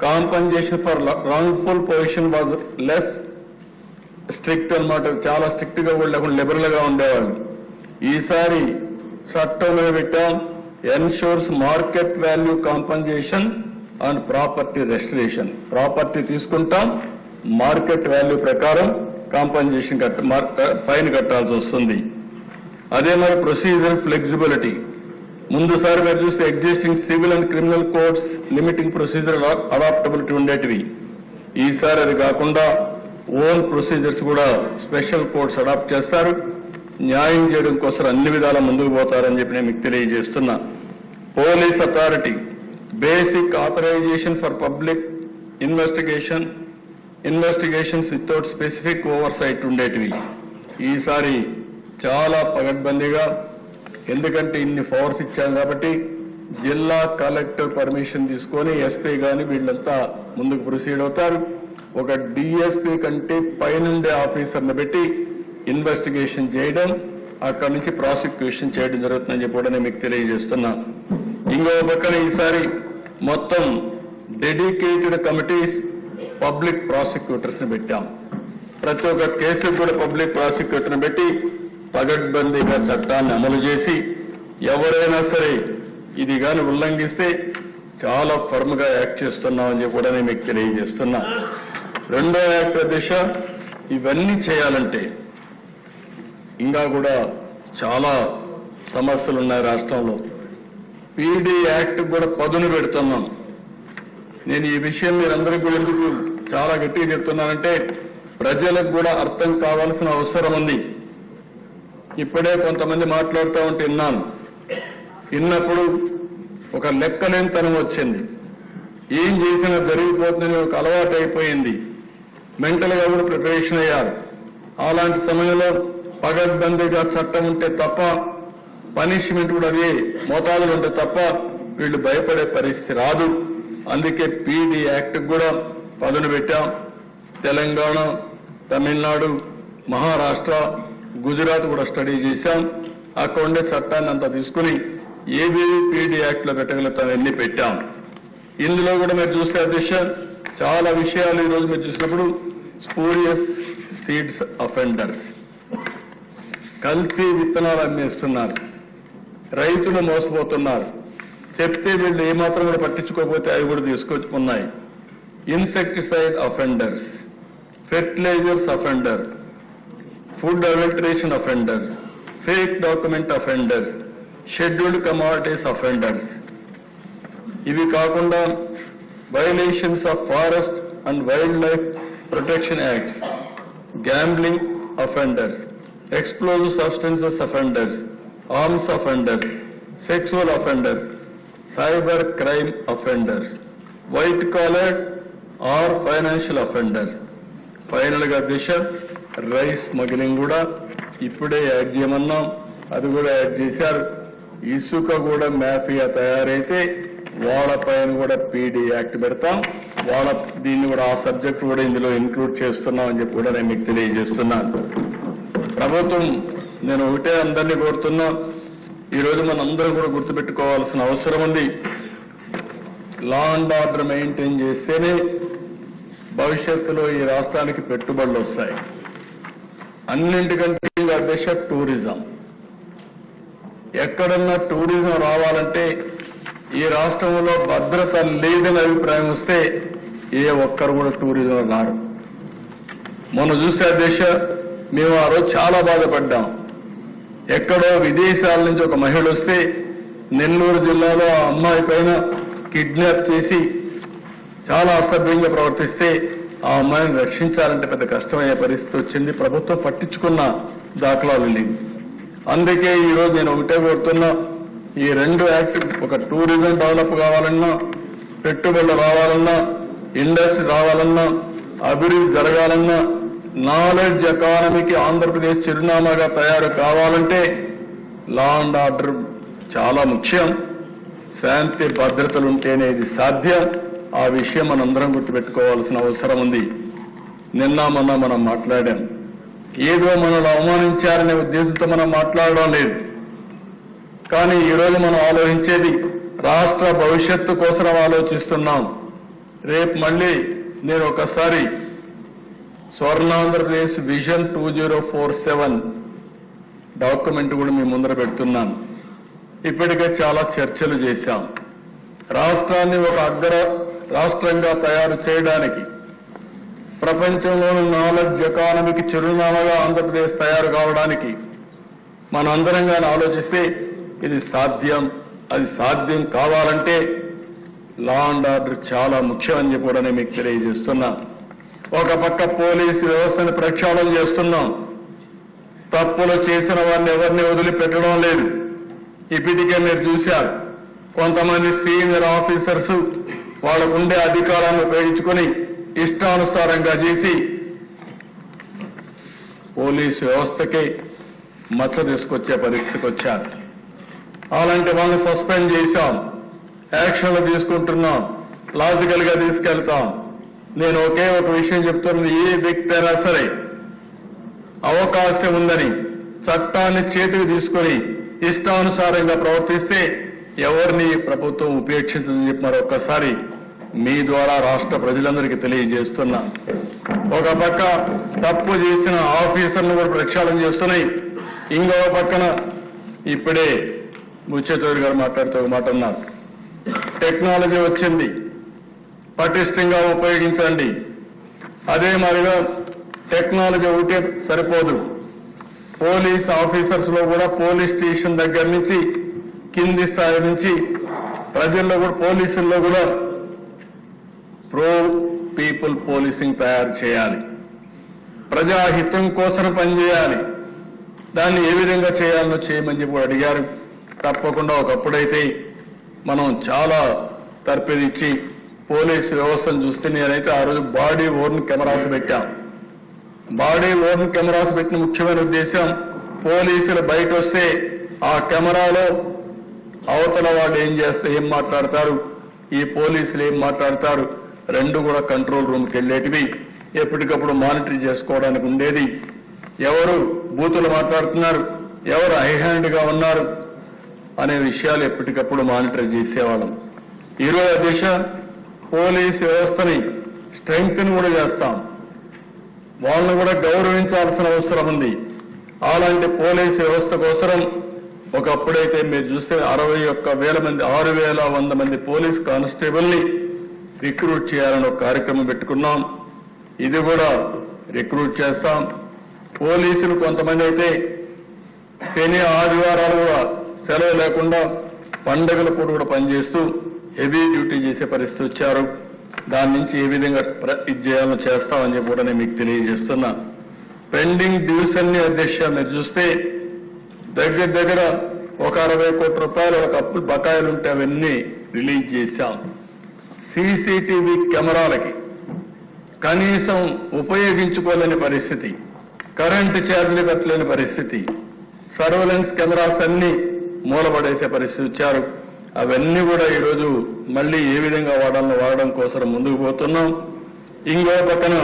compensation for wrongful position was less strict అన్నమాట. చాలా స్ట్రిక్ట్ గా కూడా లేకుండా లిబరల్ గా ఉండేవాళ్ళు. ఈసారి చట్టం మీద పెట్టాం, ensures market value compensation and property restoration. Property తీసుకుంటాం, మార్కెట్ వాల్యూ ప్రకారం కాంపన్సేషన్ ఫైన్ కట్టాల్సి వస్తుంది. అదే మరి ప్రొసీజర్ ఫ్లెక్సిబిలిటీ. ముందుసారి మీరు చూస్తే existing civil and criminal codes limiting procedure adaptability ఉండేటివి. ఈసారి అది కాకుండా ఓన్ ప్రొసీజర్స్ కూడా స్పెషల్ కోడ్స్ అడాప్ట్ చేస్తారు. న్యాయం చేయడం కోసం అన్ని విధాలా ముందుకు పోతారని చెప్పి నేను మీకు తెలియజేస్తున్నా. Police authority basic authorisation for public investigations without specific oversight ఉండేటివి. ఈసారి చాలా పగడ్బందీగా, ఎందుకంటే ఇన్ని పవర్స్ ఇచ్చాం కాబట్టి జిల్లా కలెక్టర్ పర్మిషన్ తీసుకొని ఎస్పీ గాని వీళ్ళంతా ముందుకు ప్రొసీడ్ అవుతారు. ఒక డిఎస్పీ కంటే పైనుండే ఆఫీసర్ని పెట్టి ఇన్వెస్టిగేషన్ చేయడం, అక్కడి నుంచి ప్రాసిక్యూషన్ చేయడం జరుగుతుందని చెప్పి కూడా నేను మీకు తెలియజేస్తున్నా. ఇంకో పక్కన ఈసారి మొత్తం డెడికేటెడ్ కమిటీస్ పబ్లిక్ ప్రాసిక్యూటర్స్ ని పెట్టాం. ప్రతి ఒక్క కేసుకు కూడా పబ్లిక్ ప్రాసిక్యూటర్ ని పెట్టి పగడ్బందీగా చట్టాన్ని అమలు చేసి ఎవరైనా సరే ఇది గాని ఉల్లంఘిస్తే చాలా ఫర్మ్ గా యాక్ట్ చేస్తున్నామని చెప్పి కూడా నేను మీకు తెలియజేస్తున్నా. రెండో యాక్ట్ దిశ ఇవన్నీ చేయాలంటే ఇంకా కూడా చాలా సమస్యలు ఉన్నాయి రాష్ట్రంలో. పీడీ యాక్ట్ కూడా పదును పెడుతున్నాం. నేను ఈ విషయం మీరందరికీ కూడా ఎందుకు చాలా గట్టిగా చెప్తున్నానంటే ప్రజలకు కూడా అర్థం కావాల్సిన అవసరం ఉంది. ఇప్పుడే కొంతమంది మాట్లాడుతూ ఉంటే విన్నప్పుడు ఒక లెక్కలేనితనం వచ్చింది. ఏం చేసినా జరిగిపోతుందని ఒక అలవాటు అయిపోయింది. మెంటల్ గా కూడా ప్రిపరేషన్ అయ్యారు. అలాంటి సమయంలో పగడ్బందీగా చట్టం ఉంటే తప్ప, పనిష్మెంట్ కూడా అదే మోతాదులు ఉంటే తప్ప వీళ్ళు భయపడే పరిస్థితి రాదు. అందుకే పీడీ యాక్ట్ కూడా పదును పెట్టాం. తెలంగాణ, తమిళనాడు, మహారాష్ట్ర, గుజరాత్ కూడా స్టడీ చేశాం. అక్కడ ఉండే చట్టాన్ని అంతా తీసుకుని ఏబీవీ పీడీ యాక్ట్ లో పెట్టగలుగుతాం ఎన్ని పెట్టాం. ఇందులో కూడా మీరు చూస్తే అధ్యక్ష చాలా విషయాలు ఈ రోజు మీరు చూసినప్పుడు స్పూరియస్ సీడ్స్ అఫెండర్స్, కల్తీ విత్తనాలు అమ్మేస్తున్నారు, రైతులు మోసపోతున్నారు. చెప్తే వీళ్ళు ఏమాత్రం కూడా పట్టించుకోకపోతే అవి కూడా తీసుకొచ్చుకున్నాయి. Insecticide offenders, fertilizers offender, food adulteration offenders, fake document offenders, scheduled commodities offenders. ఇవి కాకుండా violations of Forest and Wildlife Protection Acts, gambling offenders, explosive substances offenders, arms offenders, sexual offenders, cyber crime offenders, white collar or financial offenders. Final గా దిశ rice smuggling కూడా ఇప్పుడే add చేయమన్నాం, అది కూడా add చేశారు. ఇసుక కూడా మాఫియా తయారైతే వాళ్ళపైన కూడా పీడీ యాక్ట్ పెడతాం, దీన్ని కూడా ఆ సబ్జెక్ట్ కూడా ఇందులో ఇంక్లూడ్ చేస్తున్నాం అని చెప్పి కూడా నేను మీకు తెలియజేస్తున్నాను. ప్రభుత్వం నేను ఒకటే అందరినీ కోరుతున్నా, ఈరోజు మన అందరం కూడా గుర్తుపెట్టుకోవాల్సిన అవసరం ఉంది. లా అండ్ ఆర్డర్ మెయింటైన్ చేస్తేనే భవిష్యత్తులో ఈ రాష్ట్రానికి పెట్టుబడులు వస్తాయి. అన్నింటికంటే అధ్యక్ష టూరిజం. ఎక్కడన్నా టూరిజం రావాలంటే ఈ రాష్ట్రంలో భద్రత లేదని అభిప్రాయం వస్తే ఏ ఒక్కరు కూడా టూరిజం రారు. మొన్న చూస్తే అధ్యక్ష మేము ఆ రోజు చాలా బాధపడ్డాం. ఎక్కడో విదేశాల నుంచి ఒక మహిళ వస్తే నెల్లూరు జిల్లాలో ఆ అమ్మాయి పైన కిడ్నాప్ చేసి చాలా అసభ్యంగా ప్రవర్తిస్తే ఆ అమ్మాయిని రక్షించాలంటే పెద్ద కష్టమయ్యే పరిస్థితి వచ్చింది. ప్రభుత్వం పట్టించుకున్న దాఖలాలు లేవు. అందుకే ఈరోజు నేను ఒకటే కోరుతున్నా, ఈ రెండు యాక్ట్, ఒక టూరిజం డెవలప్ కావాలన్నా, పెట్టుబడులు రావాలన్నా, ఇండస్ట్రీ రావాలన్నా, అభివృద్ధి జరగాలన్నా, నాలెడ్జ్ ఎకానమీకి ఆంధ్రప్రదేశ్ చిరునామాగా తయారు కావాలంటే లా అండ్ ఆర్డర్ చాలా ముఖ్యం. శాంతి భద్రతలుంటేనే ఇది సాధ్యం. ఆ విషయం మనందరం గుర్తుపెట్టుకోవాల్సిన అవసరం ఉంది. నిన్న మొన్న మనం మాట్లాడాం, ఏదో మనల్ని అవమానించారనే ఉద్దేశంతో మనం మాట్లాడడం లేదు. కానీ ఈరోజు మనం ఆలోచించేది రాష్ట్ర భవిష్యత్తు కోసం ఆలోచిస్తున్నాం. రేపు మళ్ళీ నేను ఒకసారి స్వర్ణాంధ్రప్రదేశ్ విజన్ 2047 డాక్యుమెంట్ కూడా మీ ముందర పెడుతున్నాను. ఇప్పటికే చాలా చర్చలు చేశాం. రాష్ట్రాన్ని ఒక అగ్ర రాష్ట్రంగా తయారు చేయడానికి, ప్రపంచంలోని నాలెడ్జ్ ఎకానమీకి చిరునామాగా ఆంధ్రప్రదేశ్ తయారు కావడానికి మనందరంగా ఆలోచిస్తే ఇది సాధ్యం. అది సాధ్యం కావాలంటే లా అండ్ ఆర్డర్ చాలా ముఖ్యమని చెప్పి కూడా నేను మీకు తెలియజేస్తున్నా. ఒక పక్క పోలీసు వ్యవస్థను ప్రక్షాళన చేస్తున్నాం. తప్పులు చేసిన వారిని ఎవరిని వదిలిపెట్టడం లేదు. ఇప్పటికే మీరు చూశారు, కొంతమంది సీనియర్ ఆఫీసర్స్ వాళ్ళకుండే అధికారాన్ని ఉపయోగించుకొని ఇష్టానుసారంగా చేసి పోలీసు వ్యవస్థకి మచ్చ తీసుకొచ్చే పరిస్థితికి వచ్చారు. అలాంటి వాళ్ళని సస్పెండ్ చేశాం, యాక్షన్లు తీసుకుంటున్నాం, లాజికల్ గా తీసుకెళ్తాం. నేను ఒకే ఒక విషయం చెప్తున్నది, ఏ వ్యక్తి అయినా సరే అవకాశం ఉందని చట్టాన్ని చేతికి తీసుకొని ఇష్టానుసారంగా ప్రవర్తిస్తే ఎవరిని ప్రభుత్వం ఉపేక్షించదని చెప్పి మరొకసారి మీ ద్వారా రాష్ట్ర ప్రజలందరికీ తెలియజేస్తున్నా. ఒక పక్క తప్పు చేసిన ఆఫీసర్ను కూడా ప్రక్షాళన చేస్తున్నాయి. ఇంకో పక్కన ఇప్పుడే ముచ్చేతూరి గారు మాట్లాడుతూ ఒక మాట అన్నారు, టెక్నాలజీ వచ్చింది, పటిష్టంగా ఉపయోగించండి. అదే మాదిరిగా టెక్నాలజీ ఒకటే సరిపోదు. పోలీస్ ఆఫీసర్స్ లో కూడా పోలీస్ స్టేషన్ దగ్గర నుంచి కింది స్థాయి నుంచి ప్రజల్లో కూడా పోలీసుల్లో కూడా ప్రో పీపుల్ పోలీసింగ్ తయారు చేయాలి. ప్రజాహితం కోసం పనిచేయాలి. దాన్ని ఏ విధంగా చేయాలో చేయమని చెప్పి అడిగారు. తప్పకుండా ఒకప్పుడైతే మనం చాలా తర్పిదిచ్చి పోలీసు వ్యవస్థను చూస్తే, నేనైతే ఆ రోజు బాడీ ఓర్న్ కెమెరాస్ పెట్టాం. బాడీ ఓర్న్ కెమెరాస్ పెట్టిన ముఖ్యమైన ఉద్దేశం, పోలీసులు బయట వస్తే ఆ కెమెరాలో అవతల వాళ్ళు ఏం మాట్లాడతారు, ఈ పోలీసులు ఏం మాట్లాడతారు, రెండు కూడా కంట్రోల్ రూమ్కి వెళ్ళేటివి. ఎప్పటికప్పుడు మానిటర్ చేసుకోవడానికి ఉండేది. ఎవరు బూతులు మాట్లాడుతున్నారు, ఎవరు హైహ్యాండ్ గా ఉన్నారు అనే విషయాలు ఎప్పటికప్పుడు మానిటర్ చేసేవాళ్ళం. ఈరోజు దిశ పోలీస్ వ్యవస్థని స్ట్రెంగ్త్ కూడా చేస్తాం. వాళ్ళని కూడా గౌరవించాల్సిన అవసరం ఉంది. అలాంటి పోలీస్ వ్యవస్థ కోసం ఒకప్పుడైతే మీరు చూస్తే 61,000 మంది 6,100 మంది పోలీస్ కానిస్టేబుల్ ని రిక్రూట్ చేయాలని ఒక కార్యక్రమం పెట్టుకున్నాం. ఇది కూడా రిక్రూట్ చేస్తాం. పోలీసులు కొంతమంది అయితే శని ఆదివారాలు కూడా సెలవు లేకుండా పండుగల పూట కూడా పనిచేస్తూ హెవీ డ్యూటీ చేసే పరిస్థితి వచ్చారు. దాని నుంచి ఏ విధంగా ఇది చేయాలో చేస్తామని చెప్పి కూడా నేను మీకు తెలియజేస్తున్నా. పెండింగ్ డ్యూస్ అన్ని అధ్యక్ష మీరు చూస్తే దగ్గర ఒక 60 కోట్ల రూపాయలు ఒక అప్పులు బకాయిలు ఉంటే అవన్నీ రిలీజ్ చేశాం. సీసీటీవీ కెమెరాలకి కనీసం ఉపయోగించుకోలేని పరిస్థితి, కరెంటు ఛార్జీలు కట్టలేని పరిస్థితి, సర్వేలెన్స్ కెమెరాస్ అన్ని మూలపడేసే పరిస్థితి వచ్చారు. అవన్నీ కూడా ఈరోజు మళ్లీ ఏ విధంగా వాడడం కోసం ముందుకు పోతున్నాం. ఇంకో పక్కన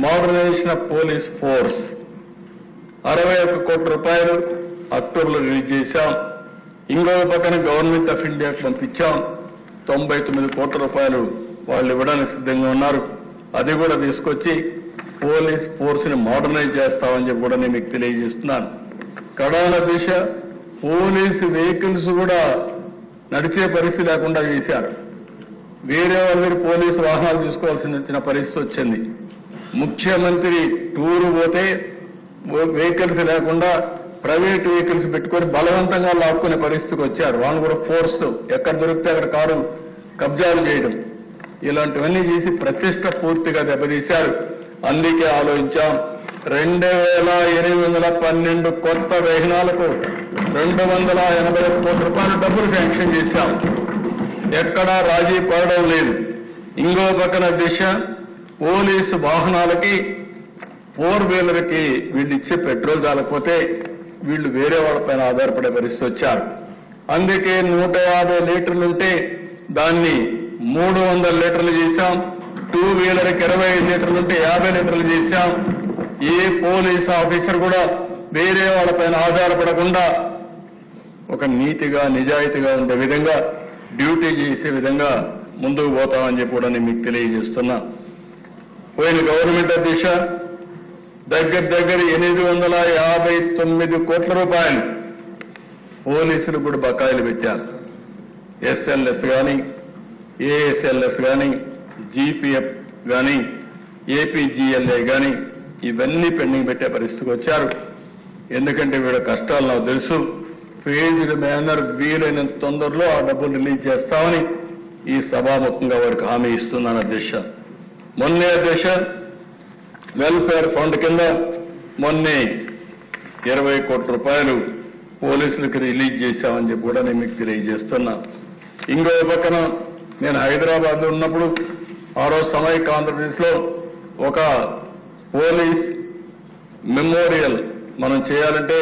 మోడర్నైజేషన్ ఆఫ్ పోలీస్ ఫోర్స్ 61 కోట్ల రూపాయలు అక్టోబర్లో రిలీజ్ చేశాం. ఇంకో పక్కన గవర్నమెంట్ ఆఫ్ ఇండియాకు పంపించాం. 99 కోట్ల రూపాయలు వాళ్ళు ఇవ్వడానికి సిద్ధంగా ఉన్నారు. అది కూడా తీసుకొచ్చి పోలీస్ ఫోర్స్ ని మోడర్నైజ్ చేస్తామని చెప్పి కూడా నేను మీకు తెలియజేస్తున్నాను. కడాన దిశ పోలీసు వెహికల్స్ కూడా నడిచే పరిస్థితి లేకుండా చేశారు. వేరే వాళ్ళ దగ్గర పోలీసు వాహనాలు తీసుకోవాల్సిన పరిస్థితి వచ్చింది. ముఖ్యమంత్రి టూరు పోతే వెహికల్స్ లేకుండా ప్రైవేట్ వెహికల్స్ పెట్టుకొని బలవంతంగా లాక్కునే పరిస్థితికి వచ్చారు. వాళ్ళు కూడా ఫోర్స్ ఎక్కడ దొరికితే అక్కడ కారు కబ్జాలు చేయడం, ఇలాంటివన్నీ చేసి ప్రతిష్ట పూర్తిగా దెబ్బతీశారు. అందుకే ఆలోచించాం 2812 కొత్త వాహనాలకు 280 కోట్ల రూపాయల డబ్బులు శాంక్షన్ చేశాం. ఎక్కడా రాజీ పడడం లేదు. ఇంకో పక్కన దిశ పోలీసు వాహనాలకి 4 వీలర్కి వీళ్ళు ఇచ్చే పెట్రోల్ చాలకపోతే వీళ్ళు వేరే వాళ్ళపైన ఆధారపడే పరిస్థితి వచ్చారు. అందుకే 150 లీటర్లుంటే దాన్ని 300 లీటర్లు చేశాం. 2 వీలర్కి 25 లీటర్లుంటే 50 లీటర్లు చేశాం. ఏ పోలీస్ ఆఫీసర్ కూడా వేరే వాళ్ళపైన ఆధారపడకుండా ఒక నీతిగా నిజాయితీగా ఉండే విధంగా డ్యూటీ చేసే విధంగా ముందుకు పోతామని చెప్పి కూడా నేను మీకు తెలియజేస్తున్నా. పోయిన గవర్నమెంట్ అధ్యక్ష దగ్గర 859 కోట్ల రూపాయలు పోలీసులు కూడా బకాయిలు పెట్టారు. ఎస్ఎల్ఎస్ కానీ, ఏఎస్ఎల్ఎస్ కానీ, జీపీఎఫ్ కానీ, ఏపీజీఎల్ఏ కానీ ఇవన్నీ పెండింగ్ పెట్టే పరిస్థితికి వచ్చారు. ఎందుకంటే వీళ్ళ కష్టాలు నాకు తెలుసు. ఫేజ్డ్ మేనర్ వీలైనంత తొందరలో ఆ డబ్బులు రిలీజ్ చేస్తామని ఈ సభాముఖంగా వారికి హామీ ఇస్తున్నాను అధ్యక్ష. మొన్నే అధ్యక్ష వెల్ఫేర్ ఫండ్ కింద మొన్నే 20 కోట్ల రూపాయలు పోలీసులకు రిలీజ్ చేశామని చెప్పి కూడా నేను మీకు తెలియజేస్తున్నా. ఇంకో పక్కన నేను హైదరాబాద్ లో ఉన్నప్పుడు ఆ రోజు సమైక్య ఆంధ్రప్రదేశ్ లో ఒక పోలీస్ మెమోరియల్ మనం చేయాలంటే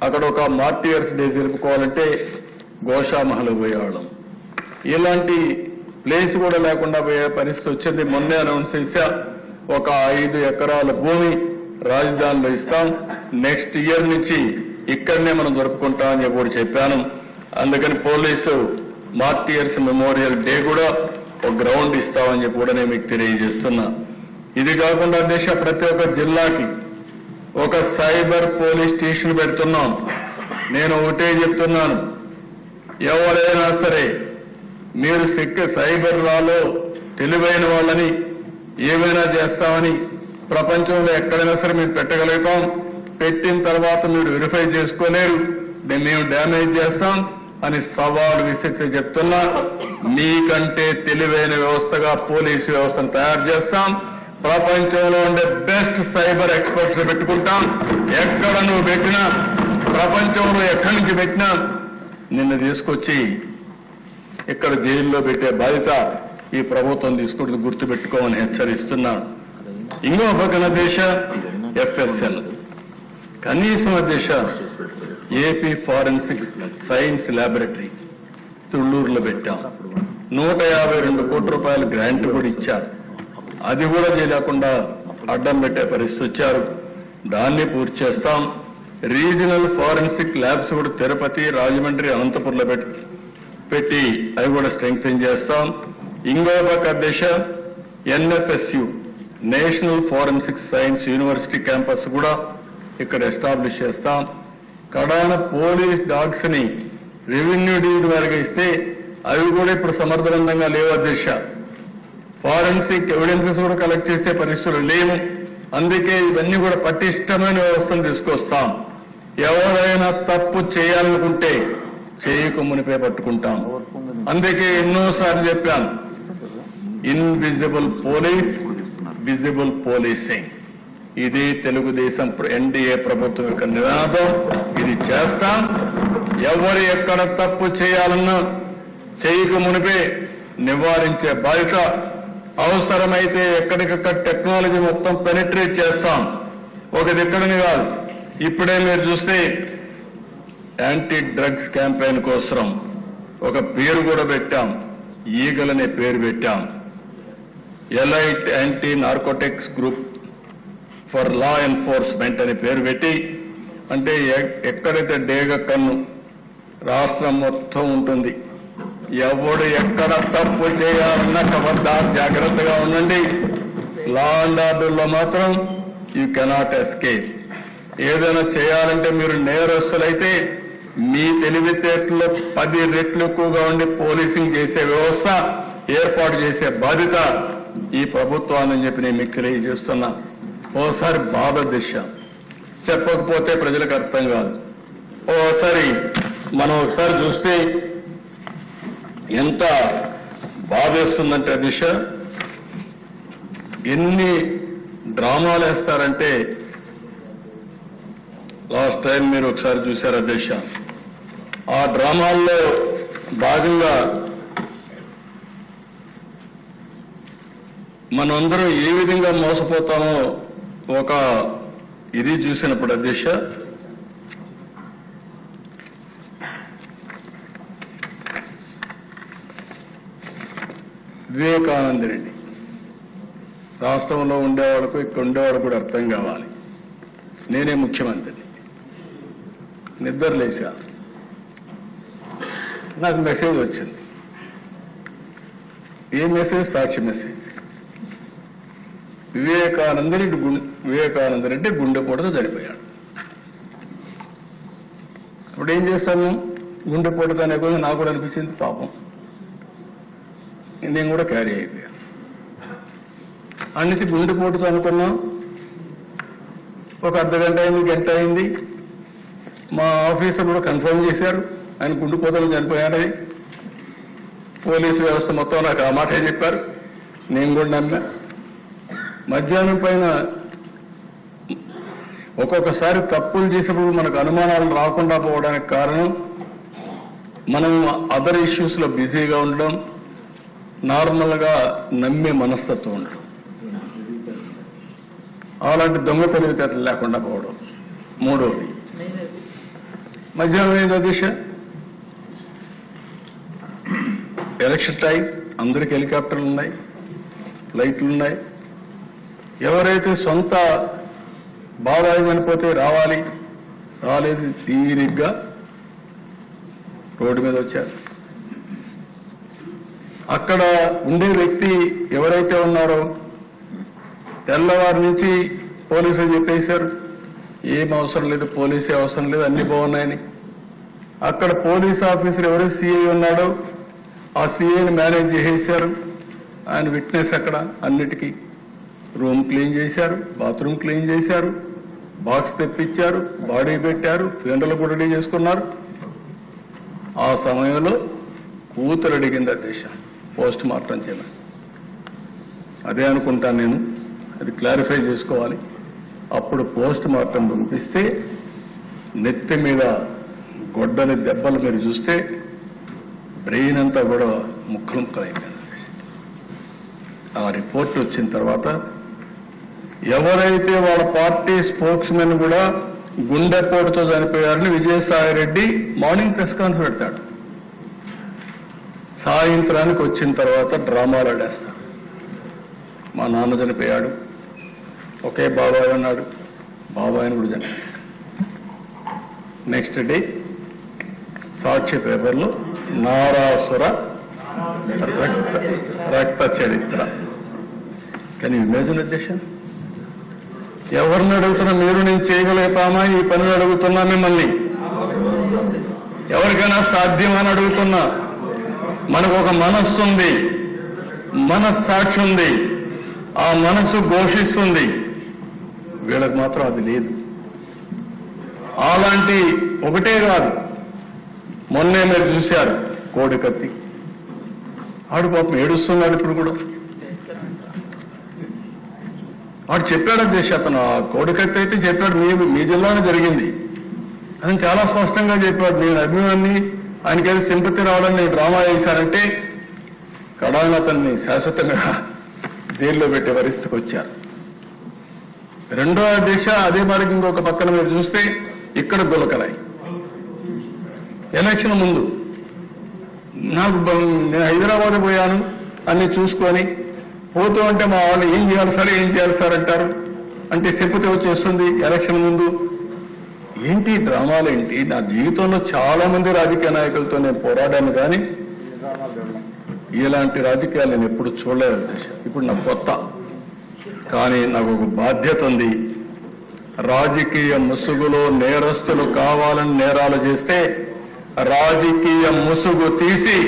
అక్కడ ఒక మార్టియర్స్ డే జరుపుకోవాలంటే గోషామహల్ పోయేవాళ్ళం. ఇలాంటి ప్లేస్ కూడా లేకుండా పోయే పరిస్థితి వచ్చింది. మొన్నే అనౌన్స్ చేశా ఒక 5 ఎకరాల భూమి రాజధానిలో ఇస్తాం, నెక్స్ట్ ఇయర్ నుంచి ఇక్కడనే మనం జరుపుకుంటామని చెప్పి కూడా చెప్పాను. అందుకని పోలీసు మార్టియర్స్ మెమోరియల్ డే కూడా ఒక గ్రౌండ్ ఇస్తామని చెప్పి కూడా నేను మీకు తెలియజేస్తున్నా. ఇది కాకుండా దేశ ప్రతి ఒక్క జిల్లాకి ఒక సైబర్ పోలీస్ స్టేషన్ పెడుతున్నాం. నేను ఒకటే చెప్తున్నాను, ఎవరైనా సరే మీరు సైబర్ లాలో తెలివైన వాళ్ళని ఏమైనా చేస్తామని ప్రపంచంలో ఎక్కడైనా సరే మీరు పెట్టగలుగుతాం. పెట్టిన తర్వాత మీరు వెరిఫై చేసుకోలేరు, మేము డ్యామేజ్ చేస్తాం అని సవాలు విసిరితే చెప్తున్నా. మీకంటే తెలివైన వ్యవస్థగా పోలీసు వ్యవస్థను తయారు చేస్తాం. ప్రపంచంలో ఉండే బెస్ట్ సైబర్ ఎక్స్పర్ట్స్ పెట్టుకుంటాం. ఎక్కడ నువ్వు పెట్టినా, ప్రపంచంలో ఎక్కడి నుంచి పెట్టినా నిన్ను తీసుకొచ్చి ఇక్కడ జైల్లో పెట్టే బాధ్యత ఈ ప్రభుత్వం తీసుకుంటూ గుర్తుపెట్టుకోమని హెచ్చరిస్తున్నాను. ఇంకో పక్కన దేశ ఎఫ్ఎస్ఎల్ కనీసం దేశ ఏపీ ఫారెన్సిక్ సైన్స్ ల్యాబొరేటరీ తుళ్లూరులో పెట్టాం. 152 కోట్ల రూపాయలు గ్రాంట్ కూడా ఇచ్చారు. అది కూడా చేయలేకుండా అడ్డం పెట్టే పరిస్థితి వచ్చారు. దాన్ని పూర్తి చేస్తాం. రీజనల్ ఫారెన్సిక్ ల్యాబ్స్ కూడా తిరుపతి, రాజమండ్రి, అనంతపురంలో పెట్టి అవి కూడా స్ట్రెంగ్తన్ చేస్తాం. ఇంకో పక్క దేశ NFSU national forensic science university campus కూడా ఇక్కడ ఎస్టాబ్లిష్ చేస్తాం. కడాన పోలీస్ డాగ్స్ ని రెవెన్యూ డివిజన్ వారికి ఇస్తే అవి కూడా ఇప్పుడు సమర్థవంతంగా లేవు అధ్యక్ష. ఫారెన్సిక్ ఎవిడెన్సెస్ కూడా కలెక్ట్ చేసే పరిస్థితులు లేవు. అందుకే ఇవన్నీ కూడా పటిష్టమైన వ్యవస్థను తీసుకొస్తాం. ఎవరైనా తప్పు చేయాలనుకుంటే చేయక మునిపే పట్టుకుంటాం. అందుకే ఎన్నోసార్లు చెప్పాను, ఇన్విజిబుల్ పోలీస్, విజిబుల్ పోలీసింగ్. ఇది తెలుగుదేశం ఎన్డీఏ ప్రభుత్వం యొక్క నినాదం. ఇది చేస్తాం. ఎవరు ఎక్కడ తప్పు చేయాలన్నా చేయక మునిపే నివారించే బాధ్యత. అవసరమైతే ఎక్కడికక్కడ టెక్నాలజీ మొత్తం పెనిట్రేట్ చేస్తాం. ఒకటి ఎక్కడని కాదు. ఇప్పుడే మీరు చూస్తే యాంటీ డ్రగ్స్ క్యాంపెయిన్ కోసం ఒక పేరు కూడా పెట్టాం. ఈగలనే పేరు పెట్టాం. Elite anti narcotics group for law enforcement అని పేరు పెట్టి, అంటే ఎక్కడైతే డేగ కన్ను రాష్ట్రం మొత్తం ఉంటుంది. ఎవడు ఎక్కడ తప్పు చేయాలన్నా ఖబర్దార్ జాగ్రత్తగా ఉండండి. లా అండ్ ఆర్డర్లో మాత్రం యూ కెనాట్ ఎస్కేప్. ఏదైనా చేయాలంటే మీరు నేరస్తులైతే మీ తెలివితేటలో 10 రెట్లు ఎక్కువగా ఉండి పోలీసింగ్ చేసే వ్యవస్థ ఏర్పాటు చేసే బాధ్యత ఈ ప్రభుత్వాన్ని చెప్పి నేను మీకు తెలియజేస్తున్నా. ఓసారి బాధ దిశ చెప్పకపోతే ప్రజలకు అర్థం కాదు. ఓసారి మనం ఒకసారి చూస్తే ఎంత బాధేస్తుందంటే దిశ ఎన్ని డ్రామాలు వేస్తారంటే, లాస్ట్ టైం మీరు ఒకసారి చూశారు దిశ. ఆ డ్రామాల్లో భాగంగా మనందరం ఏ విధంగా మోసపోతామో ఒక ఇది చూసినప్పుడు అధ్యక్ష, వివేకానంద రెడ్డి రాష్ట్రంలో ఉండేవాళ్ళకు ఇక్కడ ఉండేవాడు కూడా అర్థం కావాలి. నేనే ముఖ్యమంత్రి. నిద్రలేసా, నాకు మెసేజ్ వచ్చింది. ఏ మెసేజ్? సాక్షి మెసేజ్. వివేకానంద రెడ్డి గుండెపోటుతో చనిపోయాడు. ఇప్పుడు ఏం చేస్తాను? గుండెపోటుతో అనే కొంచెం నాకు కూడా అనిపించింది పాపం. నేను కూడా క్యారీ అయిపోయాను. అన్నిటి గుండెపోటుతో అనుకున్నాం. ఒక అర్ధగంట అయింది, గంట అయింది. మా ఆఫీసర్ కూడా కన్ఫర్మ్ చేశారు ఆయన గుండెపోటుతో చనిపోయాడని. పోలీసు వ్యవస్థ మొత్తం నాకు ఆ మాటే చెప్పారు. నేను కూడా నమ్మా. మధ్యాహ్నం పైన ఒక్కొక్కసారి తప్పులు చేసినప్పుడు మనకు అనుమానాలు రాకుండా పోవడానికి కారణం మనం అదర్ ఇష్యూస్ లో బిజీగా ఉండడం, నార్మల్ గా నమ్మే మనస్తత్వం ఉండడం, అలాంటి దొంగ తెలివితేటలు లేకుండా పోవడం. మూడవది, మధ్యాహ్నం ఏందో దిశ ఎలక్షన్ టైం, అందరికి హెలికాప్టర్లు ఉన్నాయి, ఫ్లైట్లు ఉన్నాయి. ఎవరైతే సొంత బాధాయం అనిపోతే రావాలి, రాలేదు, తీరిగ్గా రోడ్డు మీద వచ్చారు. అక్కడ ఉండే వ్యక్తి ఎవరైతే ఉన్నారో తెల్లవారి నుంచి పోలీసులు చెప్పేశారు ఏం అవసరం లేదు, పోలీసే అవసరం లేదు, అన్ని బాగున్నాయని. అక్కడ పోలీస్ ఆఫీసర్ ఎవరు సిఐ ఉన్నాడో ఆ సిఐని మేనేజ్ చేసేశారు. ఆయన విట్నెస్ అక్కడ అన్నిటికీ. రూమ్ క్లీన్ చేశారు, బాత్రూమ్ క్లీన్ చేశారు, బాక్స్ తెప్పించారు, బాడీ పెట్టారు, ఫ్యూనరల్ కూడా రెడీ చేసుకున్నారు. ఆ సమయంలో కూతురు అడిగింది అధ్యక్ష పోస్ట్ మార్టం చేయాలి. అదే అనుకుంటాను నేను, అది క్లారిఫై చేసుకోవాలి. అప్పుడు పోస్ట్ మార్టం పంపిస్తే నెత్తి మీద గొడ్డలి దెబ్బలు మీరు చూస్తే బ్రెయిన్ అంతా కూడా ముక్కలు ముక్కలైపోయింది. ఆ రిపోర్ట్ వచ్చిన తర్వాత ఎవరైతే వాళ్ళ పార్టీ స్పోక్స్ మెన్ కూడా గుండెపోటుతో చనిపోయారని Vijayasai Reddy morning press conference పెడతాడు. సాయంత్రానికి వచ్చిన తర్వాత డ్రామాలు ఆడేస్తారు. మా నాన్న చనిపోయాడు, ఒకే బాబాయ్ ఉన్నాడు, బాబాయ్ని కూడా చనిపోయాడు. నెక్స్ట్ డే సాక్షి పేపర్లో నారాసుర రక్త చరిత్ర. కానీ ఇమేజిన్ అధ్యక్ష, ఎవరిని అడుగుతున్నా మీరు నేను చేయగలుగుతామా ఈ పనులు అడుగుతున్నా మిమ్మల్ని. ఎవరికైనా సాధ్యమని అడుగుతున్నా. మనకు ఒక మనస్సు ఉంది, మనస్సాక్షి ఉంది, ఆ మనస్సు ఘోషిస్తుంది. వీళ్ళకి మాత్రం అది లేదు. అలాంటి ఒకటే కాదు, మొన్నే మీరు చూశారు కోడికత్తి, ఆడు పాపం ఏడుస్తున్నాడు ఇప్పుడు కూడా. వాడు చెప్పాడు అధ్యక్ష, అతను కోడికత్తి అయితే చెప్పాడు, మీ జిల్లాలో జరిగింది అని చాలా స్పష్టంగా చెప్పాడు. నేను అభిమాన్ని, ఆయనకేదో సింపతి రావడం నేను డ్రామా చేశానంటే కడాన అతన్ని శాశ్వతంగా జైల్లో పెట్టే పరిస్థితికి వచ్చారు. రెండో దిశ అదే మరి ఇంకొక పక్కన మీరు చూస్తే ఇక్కడ గులకరాయి. ఎలక్షన్ ముందు నాకు నేను హైదరాబాద్ పోయాను అన్ని చూసుకొని పోతూ అంటే మా వాళ్ళు ఏం చేయాలి సార్ అంటారు. అంటే సింపతి వచ్చేస్తుంది ఎలక్షన్ ముందు. ఏంటి డ్రామాలు ఏంటి? నా జీవితంలో చాలా మంది రాజకీయ నాయకులతో నేను పోరాడాను, కానీ ఇలాంటి రాజకీయాలు నేను ఎప్పుడు చూడలేదు అధ్యక్ష. ఇప్పుడు నాకు కొత్త, కానీ నాకు ఒక బాధ్యత ఉంది. రాజకీయ ముసుగులో నేరస్తులు కావాలని నేరాలు చేస్తే రాజకీయ ముసుగు తీసి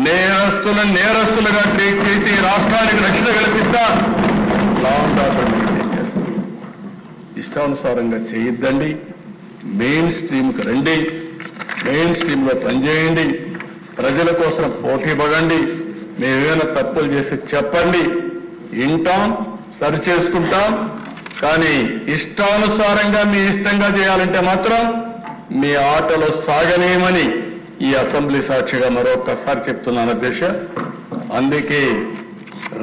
నేరస్తులుగా ట్రీట్ చేసి రాష్ట్రానికి రక్షణ కల్పిస్తా. లా అండ్ ఆర్డర్ మెయింటైన్ చేస్తా. ఇష్టానుసారంగా చేయొద్దండి. మెయిన్ స్ట్రీమ్కి రండి, మెయిన్ స్ట్రీమ్ లో పనిచేయండి, ప్రజల కోసం పోటీ పడండి. మేమేమైనా తప్పులు చేసి చెప్పండి, వింటాం, సరి చేసుకుంటాం. కానీ ఇష్టానుసారంగా మీ ఇష్టంగా చేయాలంటే మాత్రం మీ ఆటలో సాగనేమని ఈ అసెంబ్లీ సాక్షిగా మరొకసారి చెప్తున్నాను అధ్యక్ష. అందుకే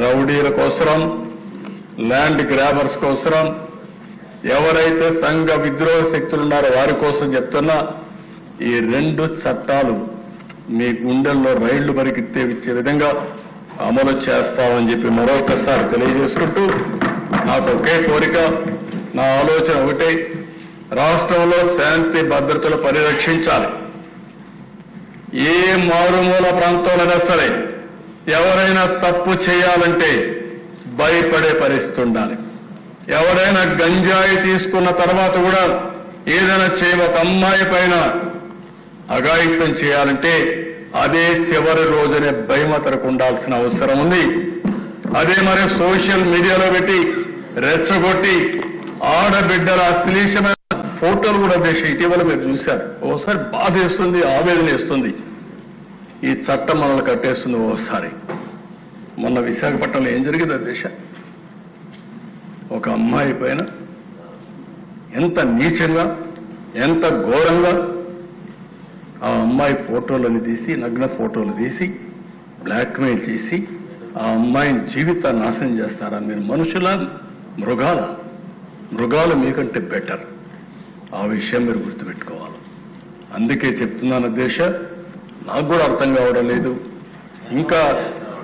రౌడీల కోసరం, ల్యాండ్ గ్రాబర్స్ కోసరం, ఎవరైతే సంఘ విద్రోహ శక్తులు ఉన్నారో వారి కోసం చెప్తున్నా, ఈ రెండు చట్టాలు మీ గుండెల్లో రైళ్లు పరిగెత్తే విధంగా అమలు చేస్తామని చెప్పి మరొకసారి తెలియజేసుకుంటూ, నాకు ఒకే కోరిక, నా ఆలోచన ఒకటే, రాష్ట్రంలో శాంతి భద్రతలు పరిరక్షించాలి. ఏ మారుమూల ప్రాంతంలోనే సరే ఎవరైనా తప్పు చేయాలంటే భయపడే పరిస్థితి ఉండాలి. ఎవరైనా గంజాయి తీసుకున్న తర్వాత కూడా ఏదైనా ఒక అమ్మాయి పైన అఘాయిత్యం చేయాలంటే అదే చివరి రోజునే భయమతరకు ఉండాల్సిన అవసరం ఉంది. అదే మరి సోషల్ మీడియాలో పెట్టి రెచ్చగొట్టి ఆడబిడ్డల అశ్లీలమైన ఫోటోలు కూడా దేశ ఇటీవల మీరు చూశారు. ఓసారి బాధ వేస్తుంది, ఆవేదన వేస్తుంది. ఈ చట్టం మనల్ని కట్టేస్తుంది ఓసారి. మొన్న విశాఖపట్నంలో ఏం జరిగింది దేశ, ఒక అమ్మాయి పైన ఎంత నీచంగా, ఎంత ఘోరంగా ఆ అమ్మాయి ఫోటోలను తీసి, నగ్న ఫోటోలు తీసి బ్లాక్మెయిల్ చేసి ఆ అమ్మాయిని జీవితాన్ని నాశనం చేస్తారా? మీరు మనుషుల, మృగాలు మీకంటే బెటర్. ఆ విషయం మీరు గుర్తుపెట్టుకోవాలి. అందుకే చెప్తున్నాను అధ్యక్ష, నాకు కూడా అర్థం కావడం లేదు. ఇంకా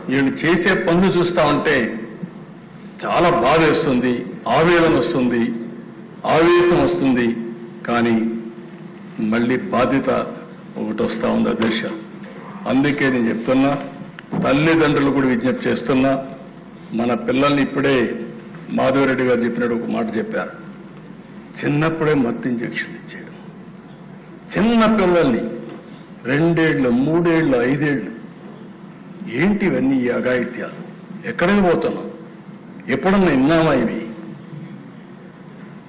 వీళ్ళు చేసే పనులు చూస్తా ఉంటే చాలా బాధ వేస్తుంది, ఆవేదన వస్తుంది, ఆవేశం వస్తుంది. కానీ మళ్ళీ బాధ్యత ఒకటి వస్తా ఉంది అధ్యక్ష. అందుకే నేను చెప్తున్నా, తల్లిదండ్రులు కూడా విజ్ఞప్తి చేస్తున్నా, మన పిల్లల్ని ఇప్పుడే మాధవరెడ్డి గారు చెప్పినట్టు ఒక మాట చెప్పారు, చిన్నప్పుడే మత్తు ఇంజక్షన్ ఇచ్చేయడం. చిన్న పిల్లల్ని 2 ఏళ్ళు, 3 ఏళ్ళు, 5 ఏళ్ళు, ఏంటి ఇవన్నీ ఈ అఘాయిత్యాలు? ఎక్కడికి పోతున్నాం? ఎప్పుడన్నా విన్నామా ఇవి?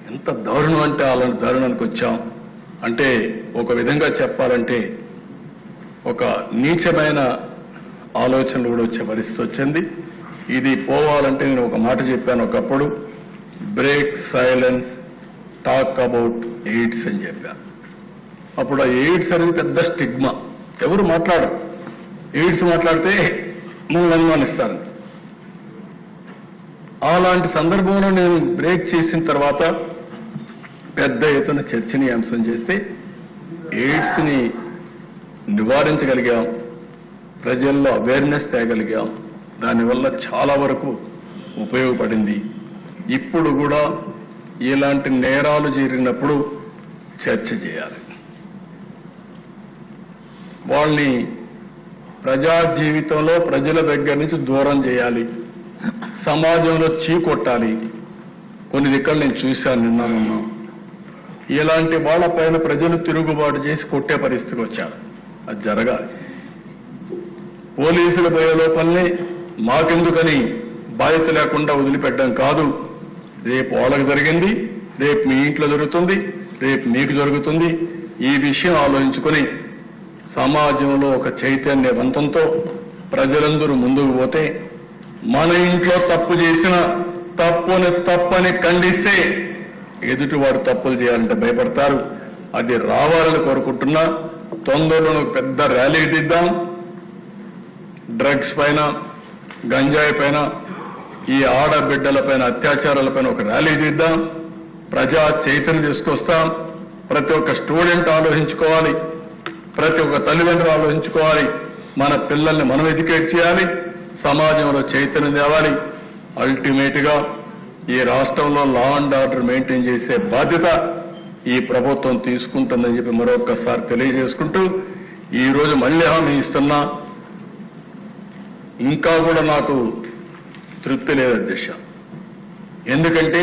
ఎంత దారుణం అంటే అలాంటి దారుణానికి వచ్చాం. అంటే ఒక విధంగా చెప్పాలంటే ఒక నీచమైన ఆలోచనలు కూడా వచ్చే పరిస్థితి వచ్చింది. ఇది పోవాలంటే నేను ఒక మాట చెప్పాను ఒకప్పుడు, break silence, talk about AIDS అని చెప్పాను. అప్పుడు ఆ ఎయిడ్స్ అనేది పెద్ద స్టిగ్మా, ఎవరు మాట్లాడరు. ఎయిడ్స్ మాట్లాడితే మనల్ని అనుమానిస్తారు. అలాంటి సందర్భంలో నేను బ్రేక్ చేసిన తర్వాత పెద్ద ఎత్తున చర్చనీయాంశం చేస్తే ఎయిడ్స్ ని నివారించగలిగాం, ప్రజల్లో అవేర్నెస్ తేగలిగాం. దానివల్ల చాలా వరకు ఉపయోగపడింది. ఇప్పుడు కూడా ఇలాంటి నేరాలు జరిగినప్పుడు చర్చ చేయాలి. వాళ్ళని ప్రజా జీవితంలో ప్రజల దగ్గర నుంచి దూరం చేయాలి, సమాజంలో చీకొట్టాలి. కొన్ని దిక్కలు నేను చూశాను, నిన్న ఇలాంటి వాళ్ళపైన ప్రజలు తిరుగుబాటు చేసి కొట్టే పరిస్థితికి వచ్చారు. అది జరగాలి. పోలీసులు పోయే లోపలనే మాకెందుకని బాధ్యత లేకుండా వదిలిపెట్టడం కాదు. రేపు వాళ్ళకి జరిగింది, రేపు మీ ఇంట్లో జరుగుతుంది, రేపు మీకు జరుగుతుంది. ఈ విషయం ఆలోచించుకొని సమాజంలో ఒక చైతన్యవంతంతో ప్రజలందరూ ముందుకు పోతే, మన ఇంట్లో తప్పు చేసిన తప్పని ఖండిస్తే ఎదుటివాడు తప్పులు చేయాలంటే భయపడతారు. అది రావాలని కోరుకుంటున్నా. తొందరలో ఒక పెద్ద ర్యాలీ తీద్దాం. డ్రగ్స్ పైన, గంజాయి పైన, ఈ ఆడబిడ్డల పైన అత్యాచారాలపైన ఒక ర్యాలీ తీద్దాం. ప్రజా చైతన్యం తీసుకొస్తాం. ప్రతి ఒక్క స్టూడెంట్ ఆలోచించుకోవాలి, ప్రతి ఒక్క తల్లిదండ్రులు ఆలోచించుకోవాలి. మన పిల్లల్ని మనం ఎడ్యుకేట్ చేయాలి, సమాజంలో చైతన్యం తేవాలి. అల్టిమేట్ గా ఈ రాష్ట్రంలో లా అండ్ ఆర్డర్ మెయింటైన్ చేసే బాధ్యత ఈ ప్రభుత్వం తీసుకుంటుందని చెప్పి మరొకసారి తెలియజేసుకుంటూ, ఈ రోజు మళ్ళీ హామీ ఇస్తున్నా, ఇంకా కూడా నాకు తృప్తి లేదు అధ్యక్ష. ఎందుకంటే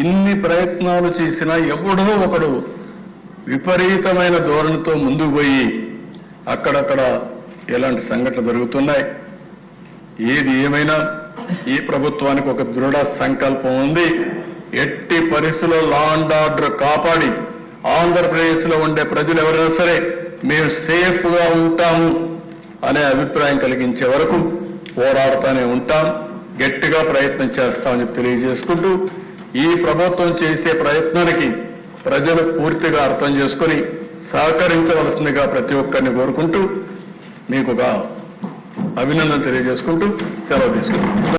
ఇన్ని ప్రయత్నాలు చేసినా ఎవడో ఒకడు విపరీతమైన ధోరణితో ముందుకు పోయి అక్కడక్కడ ఎలాంటి సంఘటనలు జరుగుతున్నాయి. ఏది ఏమైనా ఈ ప్రభుత్వానికి ఒక దృఢ సంకల్పం ఉంది. ఎట్టి పరిస్థితుల్లో లా అండ్ ఆర్డర్ కాపాడి ఆంధ్రప్రదేశ్ లో ఉండే ప్రజలు ఎవరైనా సరే మేము సేఫ్ గా ఉంటాము అనే అభిప్రాయం కలిగించే వరకు పోరాడుతూనే ఉంటాం. గట్టిగా ప్రయత్నం చేస్తామని తెలియజేసుకుంటూ, ఈ ప్రభుత్వం చేసే ప్రయత్నానికి ప్రజలు పూర్తిగా అర్థం చేసుకుని సహకరించవలసిందిగా ప్రతి ఒక్కరిని కోరుకుంటూ మీకు ఒక అభినందన తెలియజేసుకుంటూ సెలవు తీసుకుంటాం.